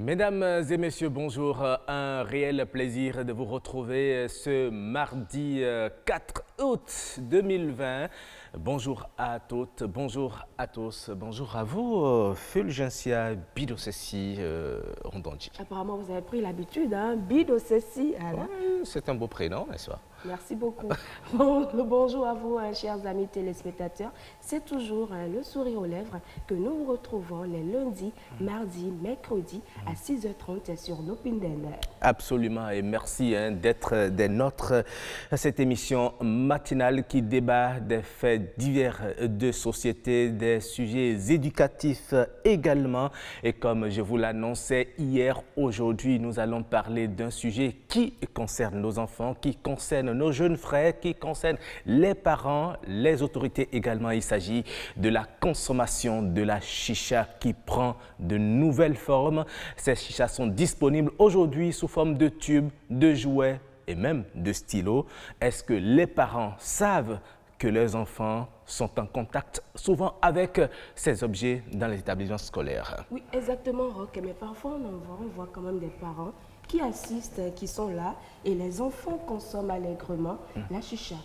Mesdames et messieurs, bonjour. Un réel plaisir de vous retrouver ce mardi 4 août 2020. Bonjour à toutes, bonjour à tous, bonjour à vous, Fulgencia Bidosessi Rondonji. Apparemment, vous avez pris l'habitude, hein? Bidosessi. C'est un beau prénom, n'est-ce pas? Merci beaucoup. Bonjour à vous, chers amis téléspectateurs. C'est toujours le sourire aux lèvres que nous vous retrouvons les lundis, mardis, mercredis à 6h30 sur Nopindel. Absolument, et merci d'être des nôtres à cette émission matinale qui débat des faits divers de société, des sujets éducatifs également. Et comme je vous l'annonçais hier, aujourd'hui, nous allons parler d'un sujet qui concerne nos enfants, qui concerne nos jeunes frères, qui concerne les parents, les autorités également. Il s'agit de la consommation de la chicha qui prend de nouvelles formes. Ces chichas sont disponibles aujourd'hui sous forme de tubes, de jouets et même de stylos. Est-ce que les parents savent que leurs enfants sont en contact souvent avec ces objets dans les établissements scolaires? Oui, exactement, Rock. Mais parfois, on voit quand même des parents qui assistent, qui sont là, et les enfants consomment allègrement la chicha.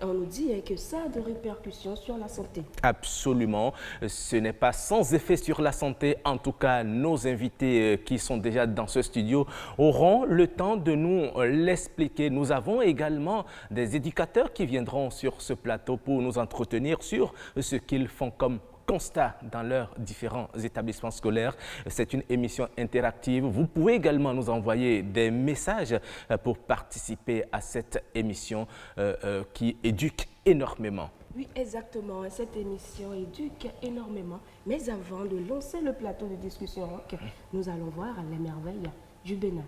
Et on nous dit que ça a des répercussions sur la santé. Absolument. Ce n'est pas sans effet sur la santé. En tout cas, nos invités qui sont déjà dans ce studio auront le temps de nous l'expliquer. Nous avons également des éducateurs qui viendront sur ce plateau pour nous entretenir sur ce qu'ils font comme constat dans leurs différents établissements scolaires. C'est une émission interactive. Vous pouvez également nous envoyer des messages pour participer à cette émission qui éduque énormément. Oui, exactement. Cette émission éduque énormément. Mais avant de lancer le plateau de discussion rock, nous allons voir les merveilles du Bénin.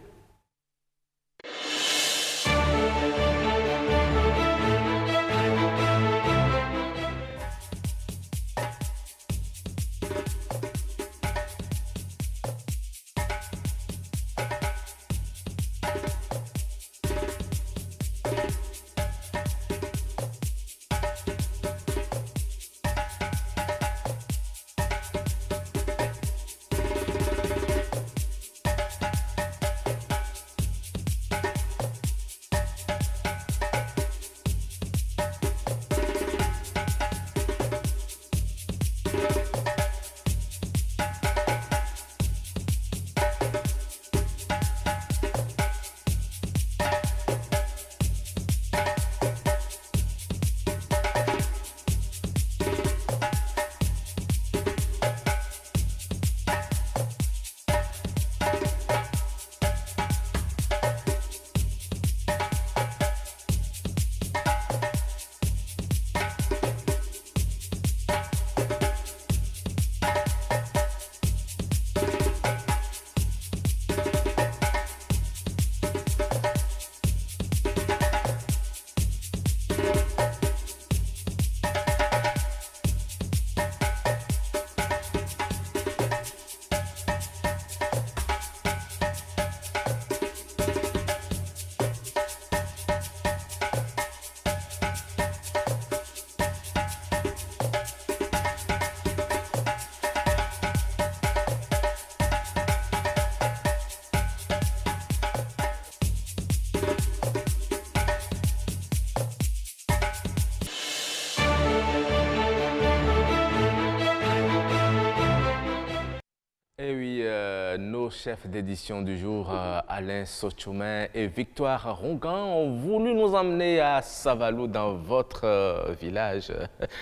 Nos chefs d'édition du jour, Alain Sochoumen et Victoire Rongan, ont voulu nous emmener à Savalou dans votre village.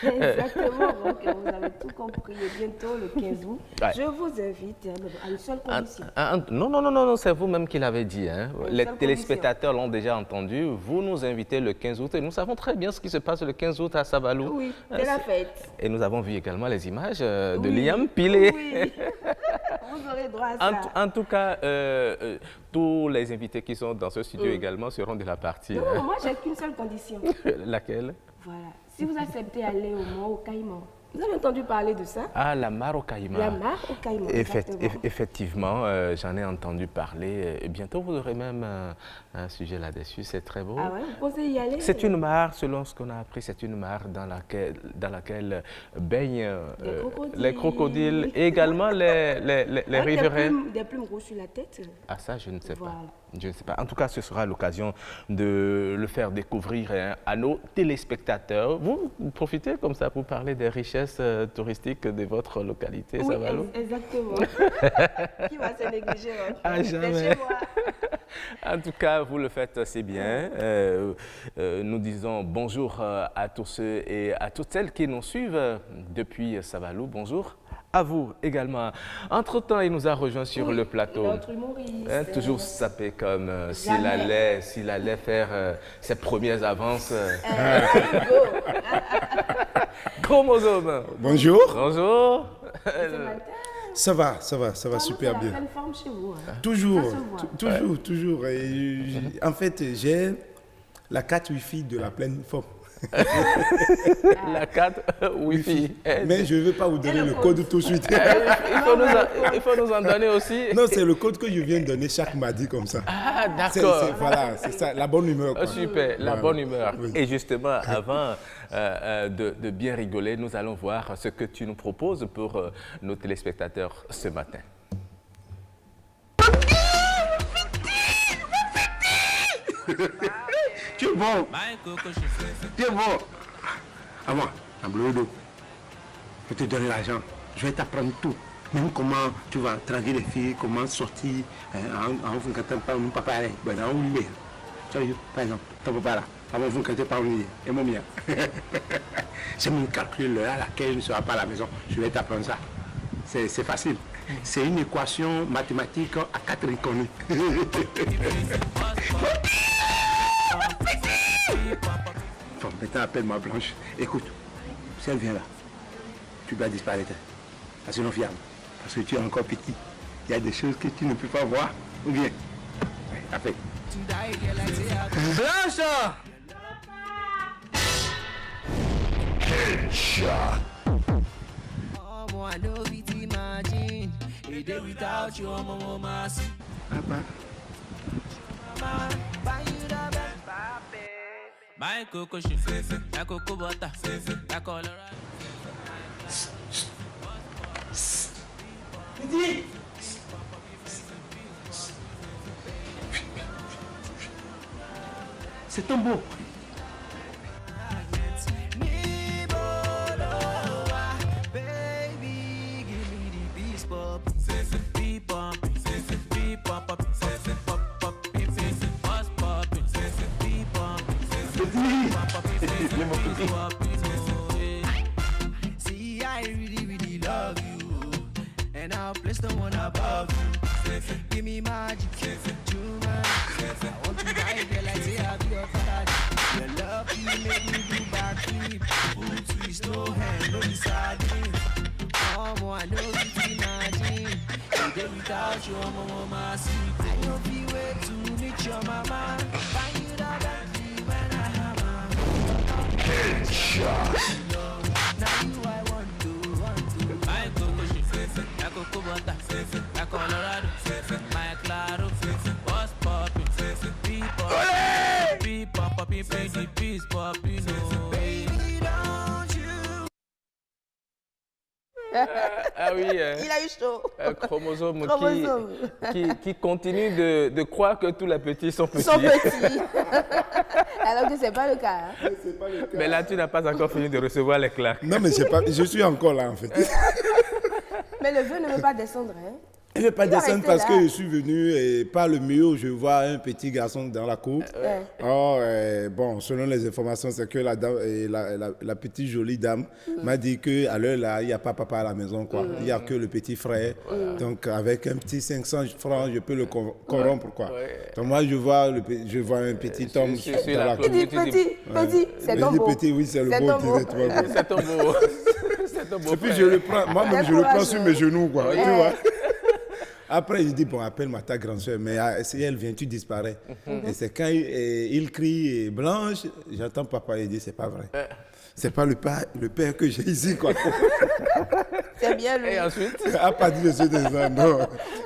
Exactement, donc vous avez tout compris. Et bientôt, le 15 août, je vous invite à une seule condition. Non, c'est vous-même qui l'avez dit. Hein. Les téléspectateurs l'ont déjà entendu. Vous nous invitez le 15 août et nous savons très bien ce qui se passe le 15 août à Savalou. Oui, c'est la fête. Et nous avons vu également les images de Liam Pilé. Oui. Vous aurez droit à ça. En tout cas, tous les invités qui sont dans ce studio également seront de la partie. Non, moi j'ai qu'une seule condition. Laquelle? Voilà. Si vous acceptez d'aller au Mont, au Caïman. Vous avez entendu parler de ça? Ah, la mare au caïman. La mare au caïman, exactement. Effectivement, j'en ai entendu parler. Et bientôt, vous aurez même un sujet là-dessus. C'est très beau. Ah ouais, vous pensez y aller? C'est une mare, selon ce qu'on a appris, c'est une mare dans laquelle baignent les crocodiles et également les riverains. Des plumes rouges sur la tête? Ah, ça, je ne sais Voilà. pas. Je ne sais pas. En tout cas, ce sera l'occasion de le faire découvrir à nos téléspectateurs. Vous profitez comme ça pour parler des richesses touristiques de votre localité, oui, Savalou? Exactement. Qui va se négliger? Ah, jamais. Chez moi. En tout cas, vous le faites assez bien. Nous disons bonjour à tous ceux et à toutes celles qui nous suivent depuis Savalou. Bonjour à vous également. Entre-temps, il nous a rejoint sur le plateau. Notre humoriste. Toujours sapé comme s'il allait faire ses premières avances. Chromosome. Bonjour. Bonjour. Ça va super bien. C'est la pleine forme chez vous. Hein. Toujours, Ça se voit. toujours. Et en fait, j'ai la carte Wi-Fi de la pleine forme. La carte Wi-Fi. Mais je ne vais pas vous donner le code tout de suite. Il faut nous en donner aussi. Non, c'est le code que je viens de donner chaque mardi comme ça. Ah, d'accord. Voilà, c'est ça, la bonne humeur. Quoi. Super, la Voilà. bonne humeur. Oui. Et justement, avant de bien rigoler, nous allons voir ce que tu nous proposes pour nos téléspectateurs ce matin. Tu es bon. Tu es bon. À moi, un bleu d'eau. Je vais te donner l'argent. Je vais t'apprendre tout. Même comment tu vas draguer les filles, comment sortir en vous quand pas un papa. Ben, dans un lit. Tu vois, par exemple, ton papa là. Avant vous quand pas un lit. Et mon mien. C'est mon calcul à laquelle je ne serai pas à la maison. Je vais t'apprendre ça. C'est facile. C'est une équation mathématique à 4 inconnues. Bon, maintenant appelle-moi Blanche. Écoute, si elle vient là, tu dois disparaître. Parce que non fiable. Parce que tu es encore petit. Il y a des choses que tu ne peux pas voir. Ou bien. Oui, appelle. Blanche! Papa. My coco she fefe, my coco butter fefe, my color. C'est ton beau. Baby, give me the peace pop, fefe, beep pop, fefe, beep pop, fefe, pop pop, fefe, bus pop, fefe, beep pop, fefe, pop pop, fefe, pop. See, I really love you, and I'll place the one above you. Give me magic, true magic. I want to ride there like say I'll be your father. Your love, you make me do backflip. Boot twist, no hand, no deciding. Oh, I know you imagine. Today without you, mama, sleep. I know be way to meet your mama. Find you the Bentley when I hammer. Headshot. Now you I want to. My coco she fefe, my coco butter fefe, my Colorado fefe, my Claro fefe, boss poppin' fefe, beep pop, beep pop, pop, beep the peace pop, you know. Baby, don't you? Ah oui, Il a eu chaud. chromosome Chromosome. qui continue de croire que tous les petits sont petits. Ils sont petits. Alors que ce n'est pas le cas. Hein. Mais là, tu n'as pas encore fini de recevoir les claques. Non, mais je suis encore là en fait. Mais le vœu ne veut pas descendre. Hein. Je ne vais pas Il va descendre rester parce là. que je suis venu et par le milieu, je vois un petit garçon dans la cour. Or, bon, selon les informations, c'est que la, dame, la petite jolie dame m'a dit qu'à l'heure là, il n'y a pas papa à la maison, quoi. Il n'y a que le petit frère. Donc, avec un petit 500 francs, je peux le corrompre, quoi. Donc, moi, je vois un petit homme dans la cour. Il dit petit, c'est ton beau. Petit, oui, c'est le C'est beau. ton beau. C'est ton beau. C'est ton beau Et puis, frère. je le prends, moi-même, je le prends sur mes genoux, quoi. Tu vois. Après, il dit, bon, appelle-moi ta grande soeur, mais si elle vient, tu disparais. Et c'est quand il crie Blanche, j'entends papa, il dit, c'est pas vrai. C'est pas le père que j'ai ici, quoi. C'est bien lui. Et ensuite, À partir de ce dessin, non,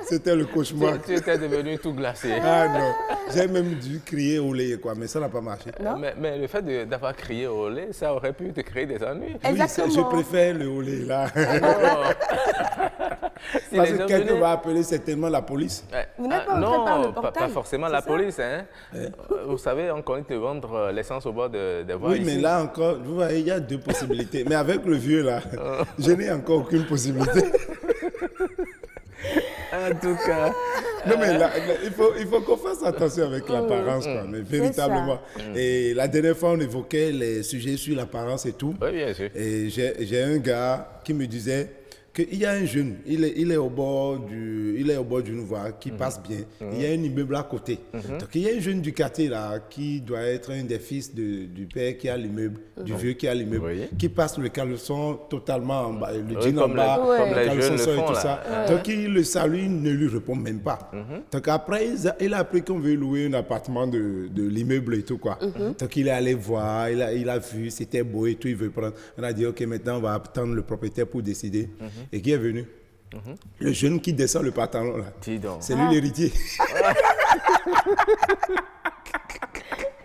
c'était le cauchemar. tu étais devenu tout glacé. Ah non, j'ai même dû crier au lait, quoi, mais ça n'a pas marché. Non? Mais le fait d'avoir crié au lait, ça aurait pu te créer des ennuis. Oui, Exactement. je préfère le au lait, là. Si Parce les que gens quelqu'un venaient- va appeler certainement la police. Vous n'êtes pas entré par le non, portail, pas forcément c'est la ça? police. Hein. Vous savez, on connaît de vendre l'essence au bord des voies Oui, ici. mais là encore, vous voyez, il y a deux possibilités. Mais avec le vieux, là, je n'ai encore aucune possibilité. En tout cas, Non, mais là, il faut qu'on fasse attention avec l'apparence, quoi, mais véritablement. Et la dernière fois, on évoquait les sujets sur l'apparence et tout. oui, bien sûr. Et j'ai un gars qui me disait qu'il y a un jeune, il est au bord du Nouveau qui passe bien. Il y a un immeuble à côté. Donc il y a un jeune du quartier là qui doit être un des fils du père qui a l'immeuble, du vieux qui a l'immeuble, Oui. qui passe le caleçon totalement en bas, le Oui, jean en comme bas, comme le les caleçon jeunes le sort et font tout là. ça. Donc il le salue, il ne lui répond même pas. Donc après, il a appris qu'on veut louer un appartement de l'immeuble et tout quoi. Donc il est allé voir, il a vu, c'était beau et tout, il veut prendre. On a dit ok, maintenant on va attendre le propriétaire pour décider. Et qui est venu? Le jeune qui descend le pantalon là. Dis donc. C'est lui l'héritier.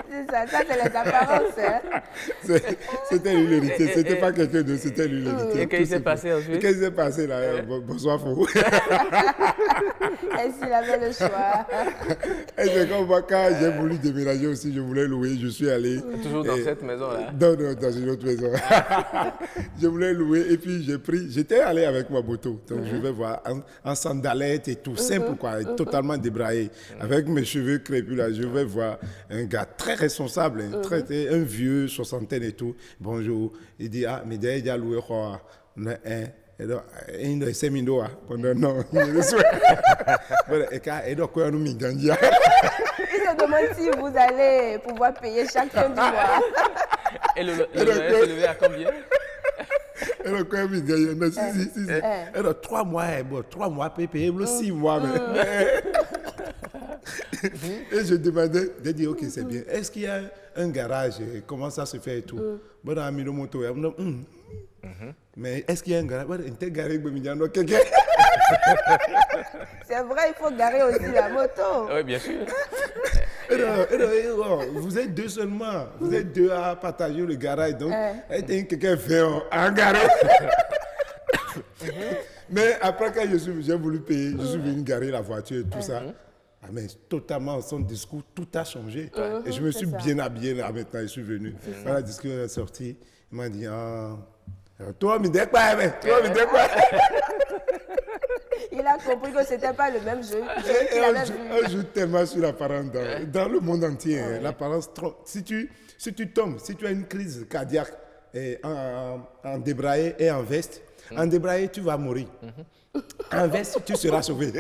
C'est ça, c'est les apparences. Hein. C'était lui l'héritier, c'était pas quelqu'un d'autre, c'était lui l'héritier. Et qu'est-ce qui s'est passé ensuite? Qu'est-ce qui s'est passé là? Bonsoir Fou. Et s'il avait le choix. Et c'est comme moi, quand j'ai voulu déménager aussi, je voulais louer, je suis allé. Toujours dans cette maison-là. Non, dans une autre maison. Je voulais louer et puis j'étais allé avec ma moto. Donc je vais voir en sandalettes et tout, simple quoi, totalement débraillé. Avec mes cheveux crépus là, je vais voir un gars très responsable, un vieux, soixantaine et tout. Bonjour. Il dit, ah, mais déjà loué quoi? Non, il doit essayer de non, il se demande si vous allez pouvoir payer chaque fin du mois. Et le loyer s'est levé à combien? Elle a quand même gagné. Non, si. Elle a 3 mois, bon, 3 mois, payer 6 mois. Et je demandais, j'ai dit, ok, c'est bien. Est-ce qu'il y a un garage? Comment ça se fait et tout? Bon, on a mis le moto. Mais est-ce qu'il y a un garage? C'est vrai, il faut garer aussi la moto. Oui, bien sûr. Vous êtes deux seulement. Vous êtes deux à partager le garage. Donc, quelqu'un fait un garage. Mais après, quand j'ai voulu payer, je suis venu garer la voiture et tout ça. Ah, mais totalement, son discours, tout a changé. Et je me suis bien habillé là maintenant, je suis venu. Quand le discours est sorti, il m'a dit, toi, mais dis quoi, Il a compris que ce n'était pas le même jeu. On joue tellement sur l'apparence dans le monde entier. L'apparence, si tu tombes, si tu as une crise cardiaque en débraillé et en veste, en débraillé, tu vas mourir. En veste, tu seras sauvé.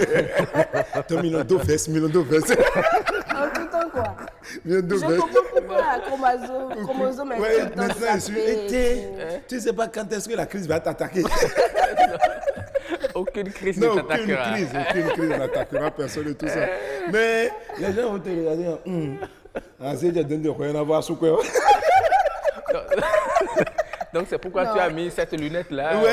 Ton million de vestes. En tout temps, quoi. Je comprends pourquoi chromosome est tout le temps zappé. Tu ne sais pas quand est-ce que la crise va t'attaquer. Aucune crise ne t'attaquera. Aucune crise n'attaquera personne et tout ça. Mais les gens vont te regarder. C'est de rien à voir sous quoi. Donc c'est pourquoi tu as mis cette lunette-là. Oui.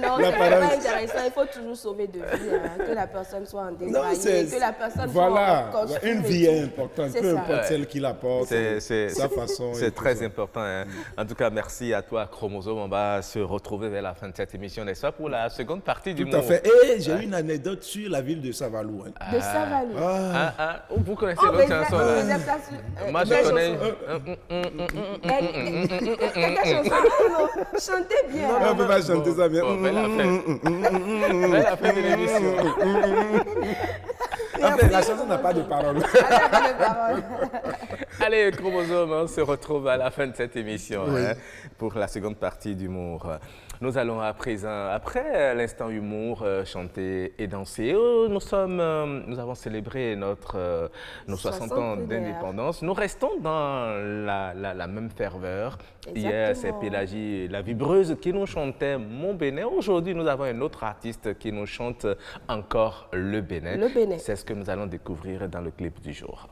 Non, c'est pas intéressant. Il faut toujours sauver de vie, que la personne soit en débraillé, que la personne soit en costume. Une vie est importante, peu importe celle qui l'apporte, sa façon. C'est très important. Hein. En tout cas, merci à toi, Chromosome. On va se retrouver vers la fin de cette émission, n'est-ce pas, pour la seconde partie du mot. Tout à fait. Et j'ai une anecdote sur la ville de Savalou. De Savalou. Vous connaissez l'autre chanson là? Moi, je connais. Non, chantez bien. Non, on ne peut pas chanter ça bien. Belle affaire de l'émission. En fait, la chanson n'a pas de paroles. Allez, Chromosome, on se retrouve à la fin de cette émission pour la seconde partie d'humour. Nous allons à présent, après l'instant humour, chanter et danser. Nous avons célébré nos 60 ans d'indépendance. Nous restons dans la même ferveur. Exactement. Hier, c'est Pélagie, la vibreuse, qui nous chantait Mon Bénin. Aujourd'hui, nous avons un autre artiste qui nous chante encore le Bénin. Le Bénin. C'est ce que nous allons découvrir dans le clip du jour.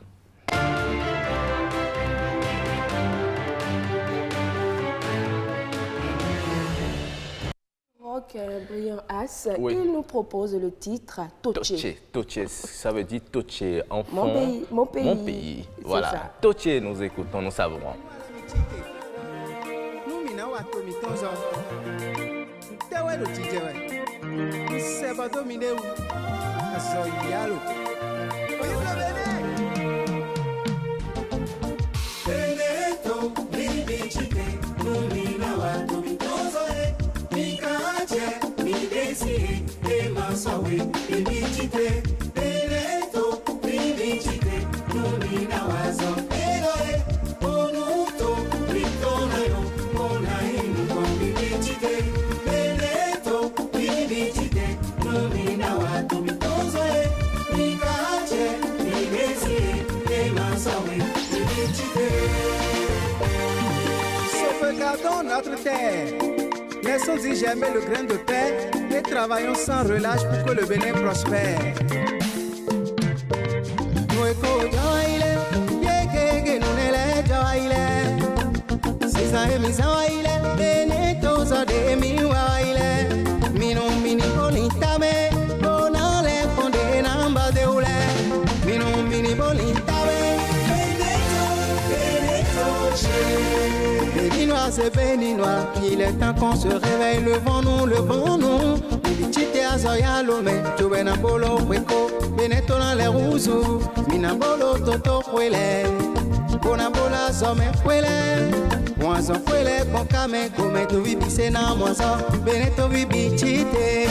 Brillant As, Oui. il nous propose le titre Toche. Toche, ça veut dire Toche, enfant. Mon pays. Mon pays. C'est Voilà. ça. Toche, nous écoutons, nous savourons. Sauvegardons notre terre, laissons-y germer le grain de paix et travaillons sans relâche pour que le Bénin prospère. Béninois, c'est Béninois, il est temps qu'on se réveille, levons-nous, levons-nous. Ibichite azoya lome, tubenambolo weko, benetola le ruzu, minambolo toto kwele, bonambola zome kwele, mwanzo kwele konkame, kome tu vibise na mwanzo, beneto vibichite.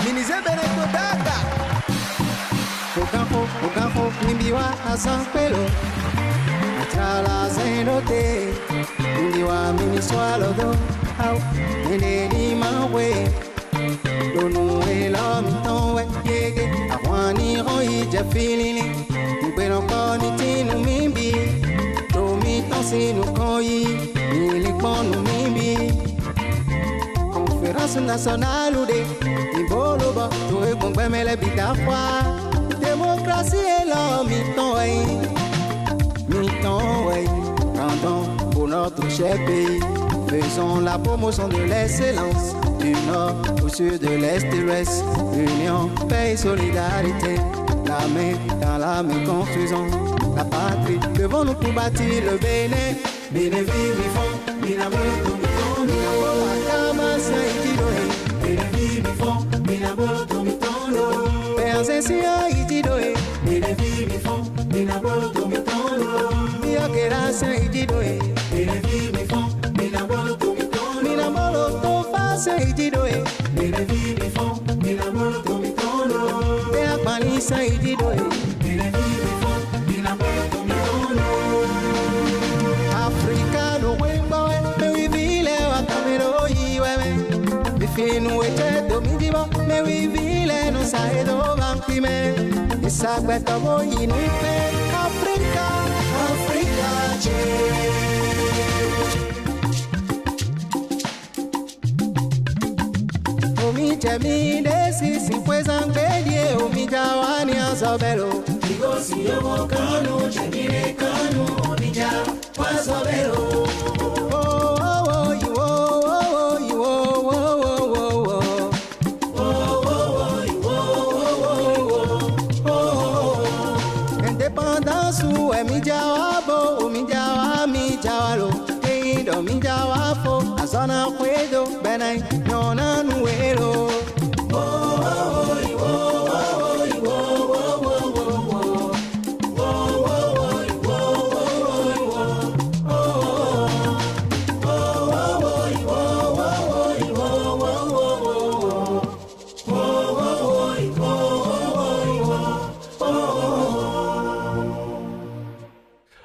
Minize Beneto data Okanfo, nimbiwa asankwelo Atala zenote Nimbiwa miniswalodo Au, nene ni mawe Dono elomitonwe Yege, awani roi jafilini Mbeno koni tinu mimbi Domiton sinu koyi Nilikonu mimbi Conférence nationale ou des Iboloba, tout est bon, mais les bitafrois. Démocratie et l'homme, mi-temps, ouais. Rendons pour notre cher pays. Faisons la promotion de l'excellence. Du nord au sud, de l'est et l'ouest. Union, paix et solidarité. La main dans la main, construisons la patrie. Devons-nous pour bâtir le Bénin. Bénin, vivons, Minamolo, Finu ete domidibo me vivile no saedo bankime isagbeto boyinipe Africa che Omi jemi desi si kwezangedie omi jawani azobelo Igosi yomo kanu jemire kanu omi jawazobelo no minja wafo azona kwedo benai nyona nuero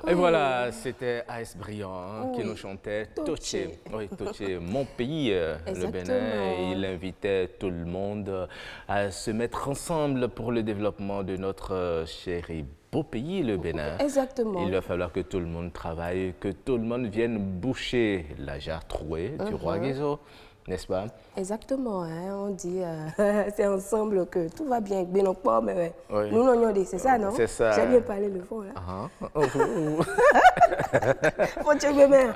Et voilà, c'était AS Brillant qui nous chantait Toche. Oui, Toche, mon pays, le Bénin. Il invitait tout le monde à se mettre ensemble pour le développement de notre cher et beau pays, le Bénin. Exactement. Il va falloir que tout le monde travaille, que tout le monde vienne boucher la jarre trouée du roi Guézo, n'est-ce pas? Exactement, hein, on dit c'est ensemble que tout va bien, bien encore, mais Oui. nous n'en dit, c'est ça, non? C'est ça. J'ai bien parlé le fond, là. Faut que tu me mets.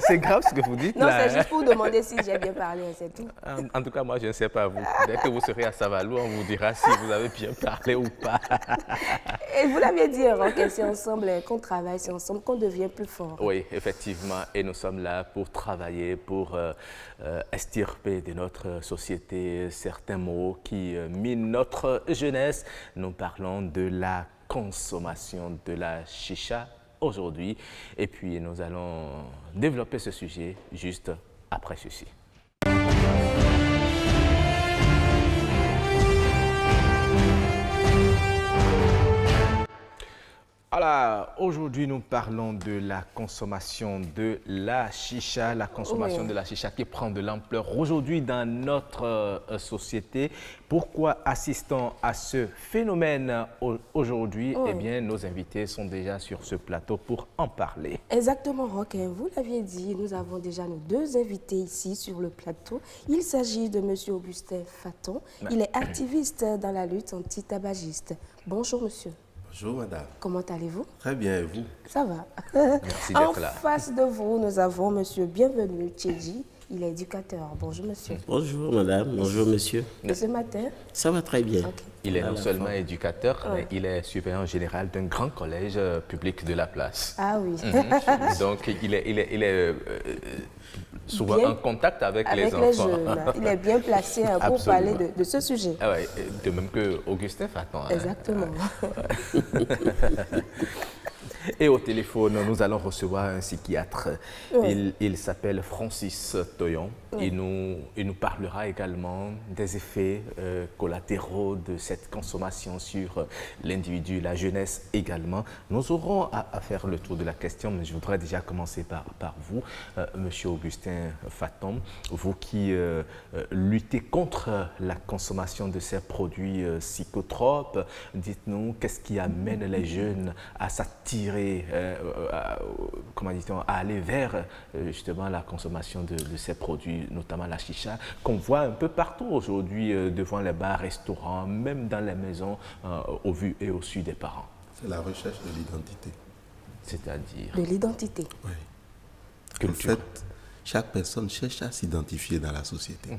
C'est grave ce que vous dites Non, là. c'est juste pour demander si j'ai bien parlé, c'est tout. En tout cas, moi, je ne sais pas vous. Dès que vous serez à Savalou, on vous dira si vous avez bien parlé ou pas. Et vous l'aviez dit, que c'est ensemble qu'on travaille, c'est ensemble qu'on devient plus fort. Oui, effectivement. Et nous sommes là pour travailler, pour extirper de notre société certains mots qui minent notre jeunesse. Nous parlons de la consommation de la chicha aujourd'hui. Et puis, nous allons développer ce sujet juste après ceci. Alors, aujourd'hui, nous parlons de la consommation de la chicha, de la chicha qui prend de l'ampleur aujourd'hui dans notre société. Pourquoi assistons à ce phénomène aujourd'hui? Eh bien, nos invités sont déjà sur ce plateau pour en parler. Exactement, Roque. Vous l'aviez dit, nous avons déjà nos deux invités ici sur le plateau. Il s'agit de M. Augustin Faton. Il est activiste dans la lutte anti-tabagiste. Bonjour, monsieur. Bonjour madame. Comment allez-vous? Très bien, et vous? Ça va. Merci d'être là. En face de vous, nous avons monsieur Bienvenu Tchédji. Il est éducateur. Bonjour monsieur. Bonjour madame, bonjour monsieur. De ce matin? Ça va très bien. Ok. Il est non seulement éducateur, mais il est surveillant général d'un grand collège public de la place. Ah oui. Donc, il est souvent Bien en contact avec les les enfants. jeunes. Il est bien placé pour parler de ce sujet. Ah ouais, de même que Augustin Faton. Hein. Exactement. Et au téléphone, nous allons recevoir un psychiatre. Il s'appelle Francis Toyon. Il nous parlera également des effets collatéraux de cette consommation sur l'individu, la jeunesse également. Nous aurons à faire le tour de la question, mais je voudrais déjà commencer par vous, Monsieur Augustin Faton. Vous qui luttez contre la consommation de ces produits psychotropes, dites-nous qu'est-ce qui amène les jeunes à s'attirer, comment dit-on, à aller vers justement la consommation de ces produits, notamment la chicha, qu'on voit un peu partout aujourd'hui devant les bars, restaurants, même dans les maisons, au vu et au su des parents. C'est la recherche de l'identité. C'est-à-dire De l'identité. Oui. culture. En fait, chaque personne cherche à s'identifier dans la société.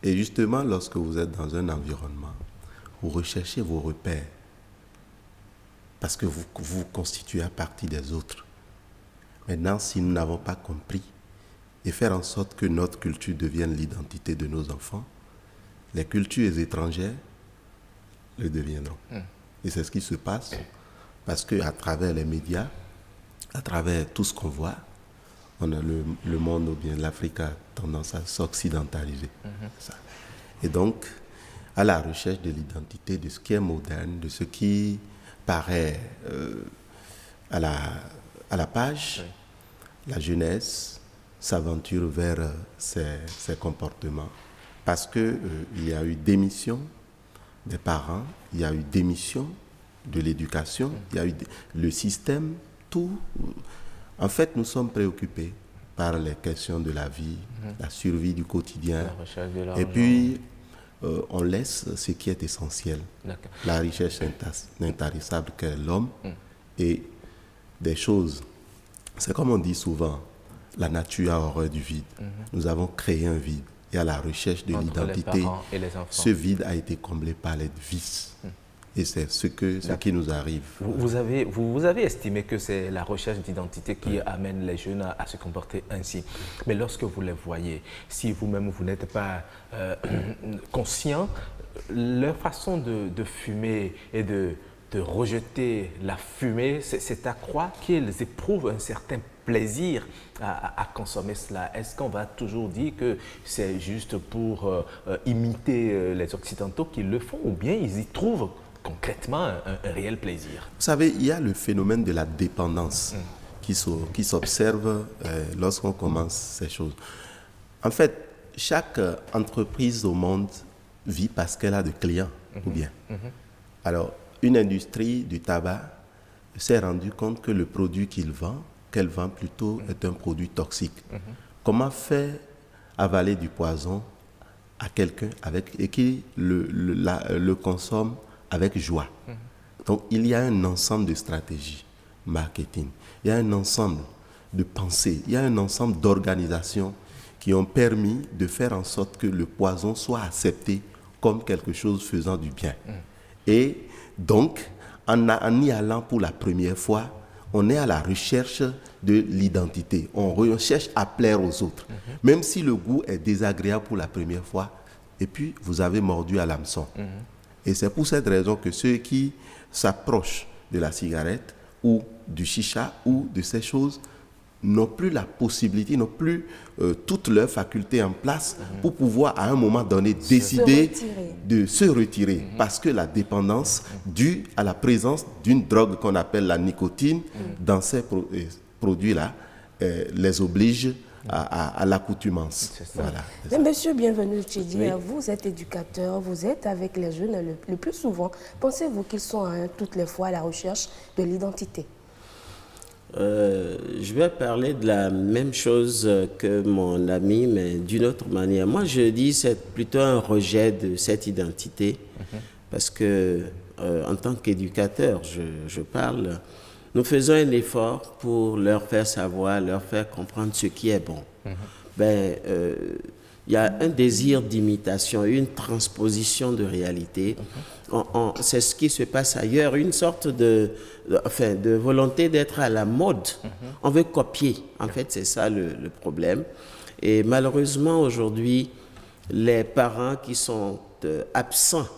Et justement, lorsque vous êtes dans un environnement, vous recherchez vos repères. Parce que vous vous constituez à partir des autres. Maintenant, si nous n'avons pas compris et faire en sorte que notre culture devienne l'identité de nos enfants, les cultures étrangères le deviendront. Et c'est ce qui se passe parce qu'à travers les médias, à travers tout ce qu'on voit, on a le monde ou bien l'Afrique a tendance à s'occidentaliser. Ça. Et donc, à la recherche de l'identité, de ce qui est moderne, de ce qui paraît à la page, la jeunesse s'aventure vers ces comportements parce qu'il y a eu démission des parents, il y a eu démission de l'éducation, il y a eu le système, tout. En fait, nous sommes préoccupés par les questions de la vie, la survie du quotidien. La recherche de l'argent. Et puis, on laisse ce qui est essentiel, la richesse intarissable qu'est l'homme et des choses. C'est comme on dit souvent, la nature a horreur du vide. Nous avons créé un vide et à la recherche de Entre l'identité, les parents et les enfants. ce vide a été comblé par les vices. Et c'est ce qui nous arrive. Vous avez estimé que c'est la recherche d'identité qui amène les jeunes à se comporter ainsi. Mais lorsque vous les voyez, si vous-même vous n'êtes pas conscient, leur façon de fumer et de rejeter la fumée, c'est à croire qu'ils éprouvent un certain plaisir à consommer cela. Est-ce qu'on va toujours dire que c'est juste pour imiter les Occidentaux qui le font, ou bien ils y trouvent concrètement un réel plaisir? Vous savez, il y a le phénomène de la dépendance qui s'observe lorsqu'on commence ces choses. En fait, chaque entreprise au monde vit parce qu'elle a des clients, ou bien. Alors, une industrie du tabac s'est rendue compte que le produit qu'elle vend plutôt, est un produit toxique. Comment faire avaler du poison à quelqu'un et qui le consomme avec joie? Donc, il y a un ensemble de stratégies marketing, il y a un ensemble de pensées, il y a un ensemble d'organisations qui ont permis de faire en sorte que le poison soit accepté comme quelque chose faisant du bien. Et donc, en y allant pour la première fois, on est à la recherche de l'identité. On cherche à plaire aux autres. Même si le goût est désagréable pour la première fois, et puis vous avez mordu à l'hameçon. Et c'est pour cette raison que ceux qui s'approchent de la cigarette ou du chicha ou de ces choses n'ont plus la possibilité, n'ont plus toutes leurs facultés en place pour pouvoir à un moment donné décider de se retirer. Parce que la dépendance due à la présence d'une drogue qu'on appelle la nicotine dans ces produits-là les oblige à l'accoutumance. Voilà. Mais monsieur, bienvenue, Tchidi. Vous êtes éducateur, vous êtes avec les jeunes le plus souvent. Pensez-vous qu'ils sont toutes les fois à la recherche de l'identité? Je vais parler de la même chose que mon ami, mais d'une autre manière. Moi, je dis c'est plutôt un rejet de cette identité, parce que en tant qu'éducateur, je parle, nous faisons un effort pour leur faire savoir, leur faire comprendre ce qui est bon. Il y a un désir d'imitation, une transposition de réalité. C'est ce qui se passe ailleurs, une sorte de volonté d'être à la mode. On veut copier, en fait, c'est ça le problème. Et malheureusement, aujourd'hui, les parents qui sont absents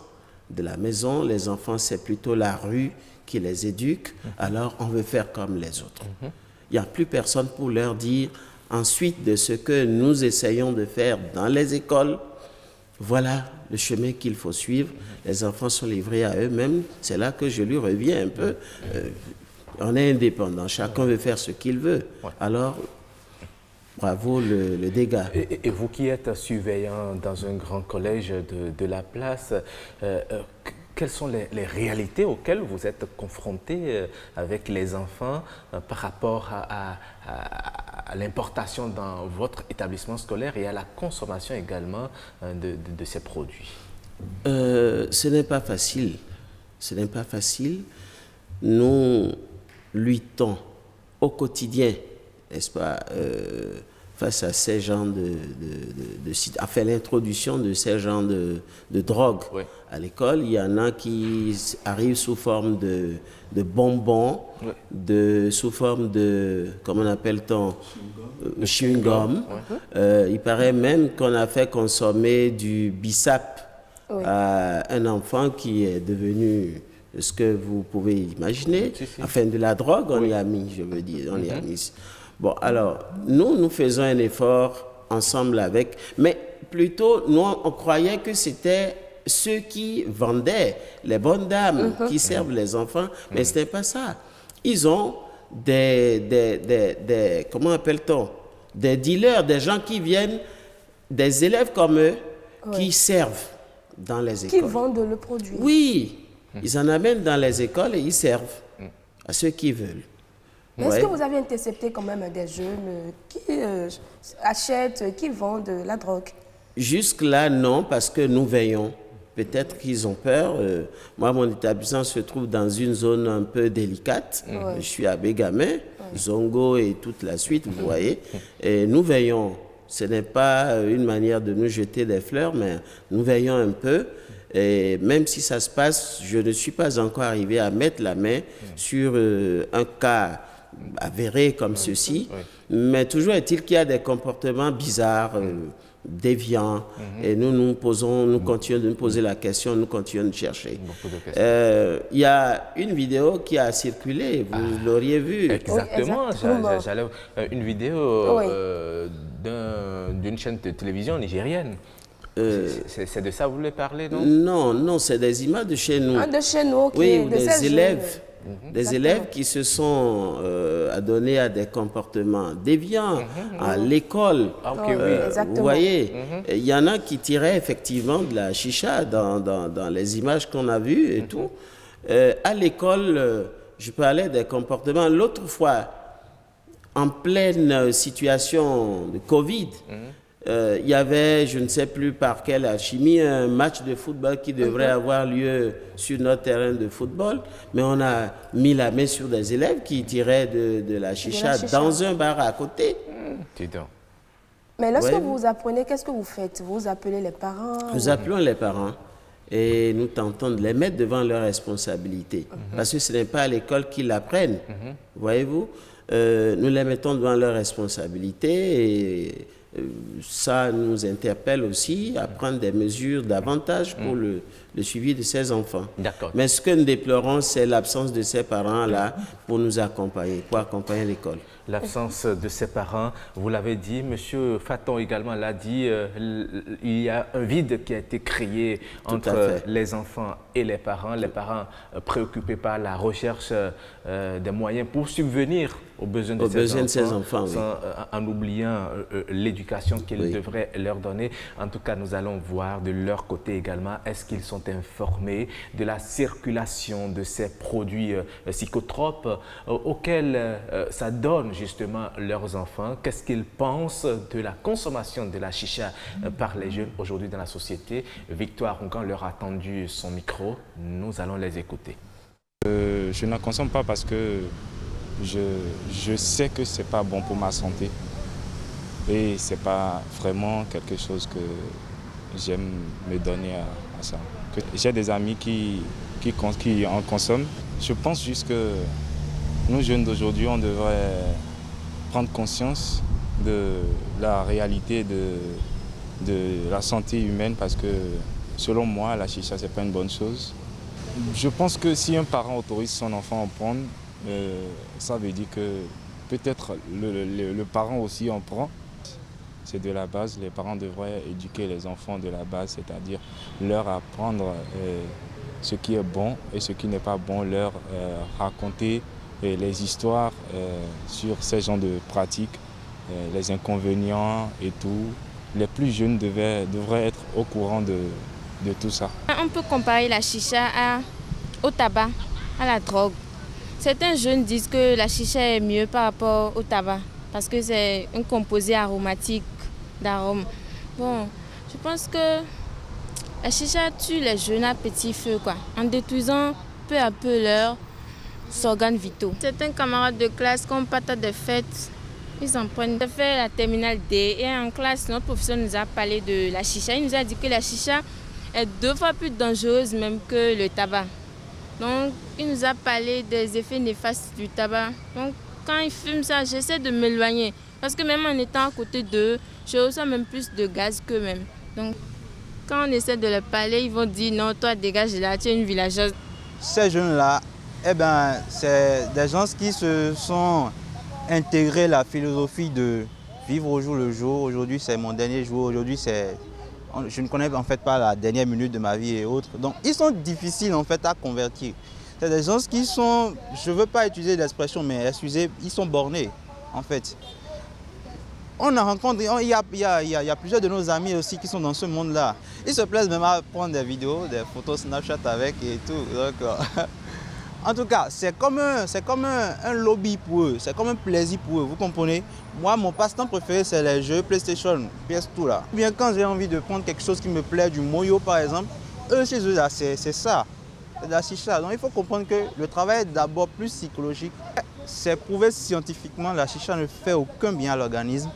de la maison, les enfants, c'est plutôt la rue qui les éduque, alors on veut faire comme les autres. Il n'y a plus personne pour leur dire, ensuite de ce que nous essayons de faire dans les écoles, voilà le chemin qu'il faut suivre. Les enfants sont livrés à eux-mêmes. C'est là que je lui reviens un peu. On est indépendant, chacun veut faire ce qu'il veut. Alors, bravo le dégât. Et vous qui êtes surveillant dans un grand collège de la place, quelles sont les réalités auxquelles vous êtes confrontés avec les enfants par rapport à l'importation dans votre établissement scolaire et à la consommation également de ces produits? Ce n'est pas facile. Ce n'est pas facile. Nous luttons au quotidien, n'est-ce pas, face à ces genres enfin, l'introduction de ces genres de drogue. À l'école, il y en a qui arrivent sous forme de bonbons, sous forme de, comment appelle-t-on, chewing-gum. Il paraît même qu'on a fait consommer du bissap à un enfant qui est devenu ce que vous pouvez imaginer. Enfin, de la drogue, on y a mis, je veux dire, on y a mis. Bon, alors, nous faisons un effort ensemble avec, mais plutôt, nous, on croyait que c'était ceux qui vendaient, les bonnes dames qui servent les enfants, mais ce n'est pas ça. Ils ont des comment appelle-t-on, des dealers, des gens qui viennent, des élèves comme eux, qui servent dans les écoles. Qui vendent le produit. Oui, ils en amènent dans les écoles et ils servent à ceux qui veulent. Est-ce que vous avez intercepté quand même des jeunes qui achètent, qui vendent la drogue? Jusque-là, non, parce que nous veillons. Peut-être qu'ils ont peur. Moi, mon établissement se trouve dans une zone un peu délicate. Je suis à Bégamé, Zongo et toute la suite, vous voyez. Et nous veillons. Ce n'est pas une manière de nous jeter des fleurs, mais nous veillons un peu. Et même si ça se passe, je ne suis pas encore arrivé à mettre la main sur un cas avéré comme ceci. Mais toujours est-il qu'il y a des comportements bizarres, déviants. Et nous continuons de nous poser la question, nous continuons de chercher. Il y a une vidéo qui a circulé, vous l'auriez vue. Exactement. J'allais une vidéo d'une chaîne de télévision nigérienne. C'est de ça que vous voulez parler, non? Non, c'est des images de chez nous. De chez nous, ok. Oui, ou des élèves. Des élèves qui se sont adonnés à des comportements déviants à l'école. Vous voyez, il y en a qui tiraient effectivement de la chicha dans les images qu'on a vues et tout. À l'école, je parlais des comportements. L'autre fois, en pleine situation de Covid, il y avait, je ne sais plus par quelle alchimie, un match de football qui devrait avoir lieu sur notre terrain de football, mais on a mis la main sur des élèves qui tiraient de la chicha dans un bar à côté. Mais lorsque vous apprenez, qu'est-ce que vous faites? Vous appelez les parents? Nous appelons les parents et nous tentons de les mettre devant leurs responsabilités. Parce que ce n'est pas à l'école qu'ils l'apprennent, voyez-vous. Nous les mettons devant leurs responsabilités et ça nous interpelle aussi à prendre des mesures davantage pour le suivi de ces enfants. Mais ce que nous déplorons, c'est l'absence de ces parents-là pour nous accompagner, pour accompagner l'école. L'absence de ses parents, vous l'avez dit, M. Faton également l'a dit, il y a un vide qui a été créé entre les enfants et les parents préoccupés par la recherche des moyens pour subvenir aux besoins de ces enfants, en oubliant l'éducation qu'ils devraient leur donner. En tout cas, nous allons voir de leur côté également, est-ce qu'ils sont informés de la circulation de ces produits psychotropes auxquels ça donne justement leurs enfants. Qu'est-ce qu'ils pensent de la consommation de la chicha par les jeunes aujourd'hui dans la société? Victoire Rongan leur a tendu son micro. Nous allons les écouter. Je ne consomme pas parce que je sais que ce n'est pas bon pour ma santé. Et ce n'est pas vraiment quelque chose que j'aime me donner à ça. J'ai des amis qui en consomment. Je pense juste que nous, jeunes d'aujourd'hui, on devrait prendre conscience de la réalité de la santé humaine parce que, selon moi, la chicha, ce n'est pas une bonne chose. Je pense que si un parent autorise son enfant à en prendre, ça veut dire que peut-être le parent aussi en prend. C'est de la base, les parents devraient éduquer les enfants de la base, c'est-à-dire leur apprendre ce qui est bon et ce qui n'est pas bon, leur raconter les histoires sur ces genres de pratiques, les inconvénients et tout. Les plus jeunes devraient être au courant de tout ça. On peut comparer la chicha au tabac, à la drogue. Certains jeunes disent que la chicha est mieux par rapport au tabac parce que c'est un composé aromatique d'arôme. Bon, je pense que la chicha tue les jeunes à petit feu, en détruisant peu à peu leurs organes vitaux. Certains camarades de classe, quand on part à des fêtes, ils en prennent. J'ai fait la terminale D et en classe, notre professeur nous a parlé de la chicha. Il nous a dit que la chicha est 2 fois plus dangereuse même que le tabac. Donc, il nous a parlé des effets néfastes du tabac. Donc, quand ils fument ça, j'essaie de m'éloigner. Parce que même en étant à côté d'eux, je reçois même plus de gaz qu'eux-mêmes. Donc, quand on essaie de leur parler, ils vont dire non, toi dégage de là, tu es une villageoise. Ces jeunes-là, c'est des gens qui se sont intégrés la philosophie de vivre au jour le jour. Aujourd'hui, c'est mon dernier jour. Aujourd'hui, je ne connais en fait pas la dernière minute de ma vie et autres. Donc, ils sont difficiles en fait à convertir. C'est des gens qui sont, je ne veux pas utiliser l'expression, mais excusez, ils sont bornés en fait. On a rencontré, il y a plusieurs de nos amis aussi qui sont dans ce monde-là. Ils se plaisent même à prendre des vidéos, des photos Snapchat avec et tout. Donc, en tout cas, c'est comme un lobby pour eux, c'est comme un plaisir pour eux, vous comprenez? Moi, mon passe-temps préféré, c'est les jeux PlayStation, PS2 là. Bien quand j'ai envie de prendre quelque chose qui me plaît, du moyo par exemple, eux chez eux là, c'est ça, c'est de la chicha. Donc il faut comprendre que le travail est d'abord plus psychologique. C'est prouvé scientifiquement, la chicha ne fait aucun bien à l'organisme.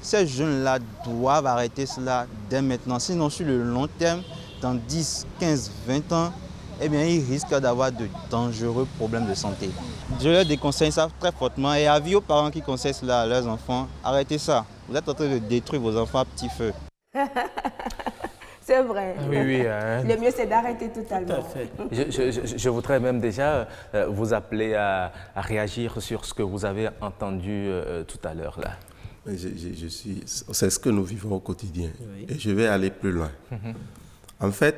Ces jeunes-là doivent arrêter cela dès maintenant, sinon sur le long terme, dans 10, 15, 20 ans, eh bien, ils risquent d'avoir de dangereux problèmes de santé. Je leur déconseille ça très fortement et avis aux parents qui conseillent cela à leurs enfants, arrêtez ça. Vous êtes en train de détruire vos enfants à petit feu. C'est vrai. Oui, oui. Le mieux, c'est d'arrêter totalement. Tout à fait. Je voudrais même déjà vous appeler à réagir sur ce que vous avez entendu tout à l'heure là. C'est ce que nous vivons au quotidien. Oui. Et je vais aller plus loin. En fait,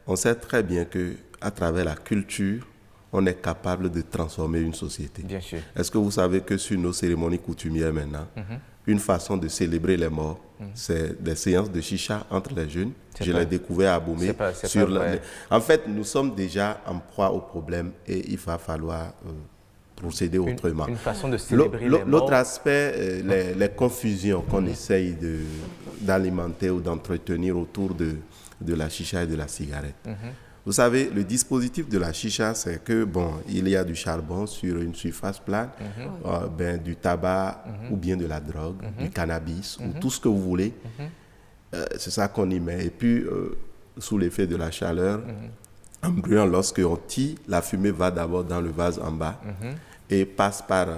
on sait très bien qu'à travers la culture, on est capable de transformer une société. Bien sûr. Est-ce que vous savez que sur nos cérémonies coutumières maintenant, une façon de célébrer les morts, c'est des séances de chicha entre les jeunes. Je l'ai découvert à Abomey. En fait, nous sommes déjà en proie au problème et il va falloir procéder autrement. Une façon de célébrer les morts. L'autre aspect, les confusions qu'on essaye d'alimenter ou d'entretenir autour de la chicha et de la cigarette. Vous savez, le dispositif de la chicha, c'est que, bon, il y a du charbon sur une surface plane, du tabac ou bien de la drogue, du cannabis ou tout ce que vous voulez. C'est ça qu'on y met. Et puis, sous l'effet de la chaleur, en brûlant, lorsqu'on tire, la fumée va d'abord dans le vase en bas et passe par...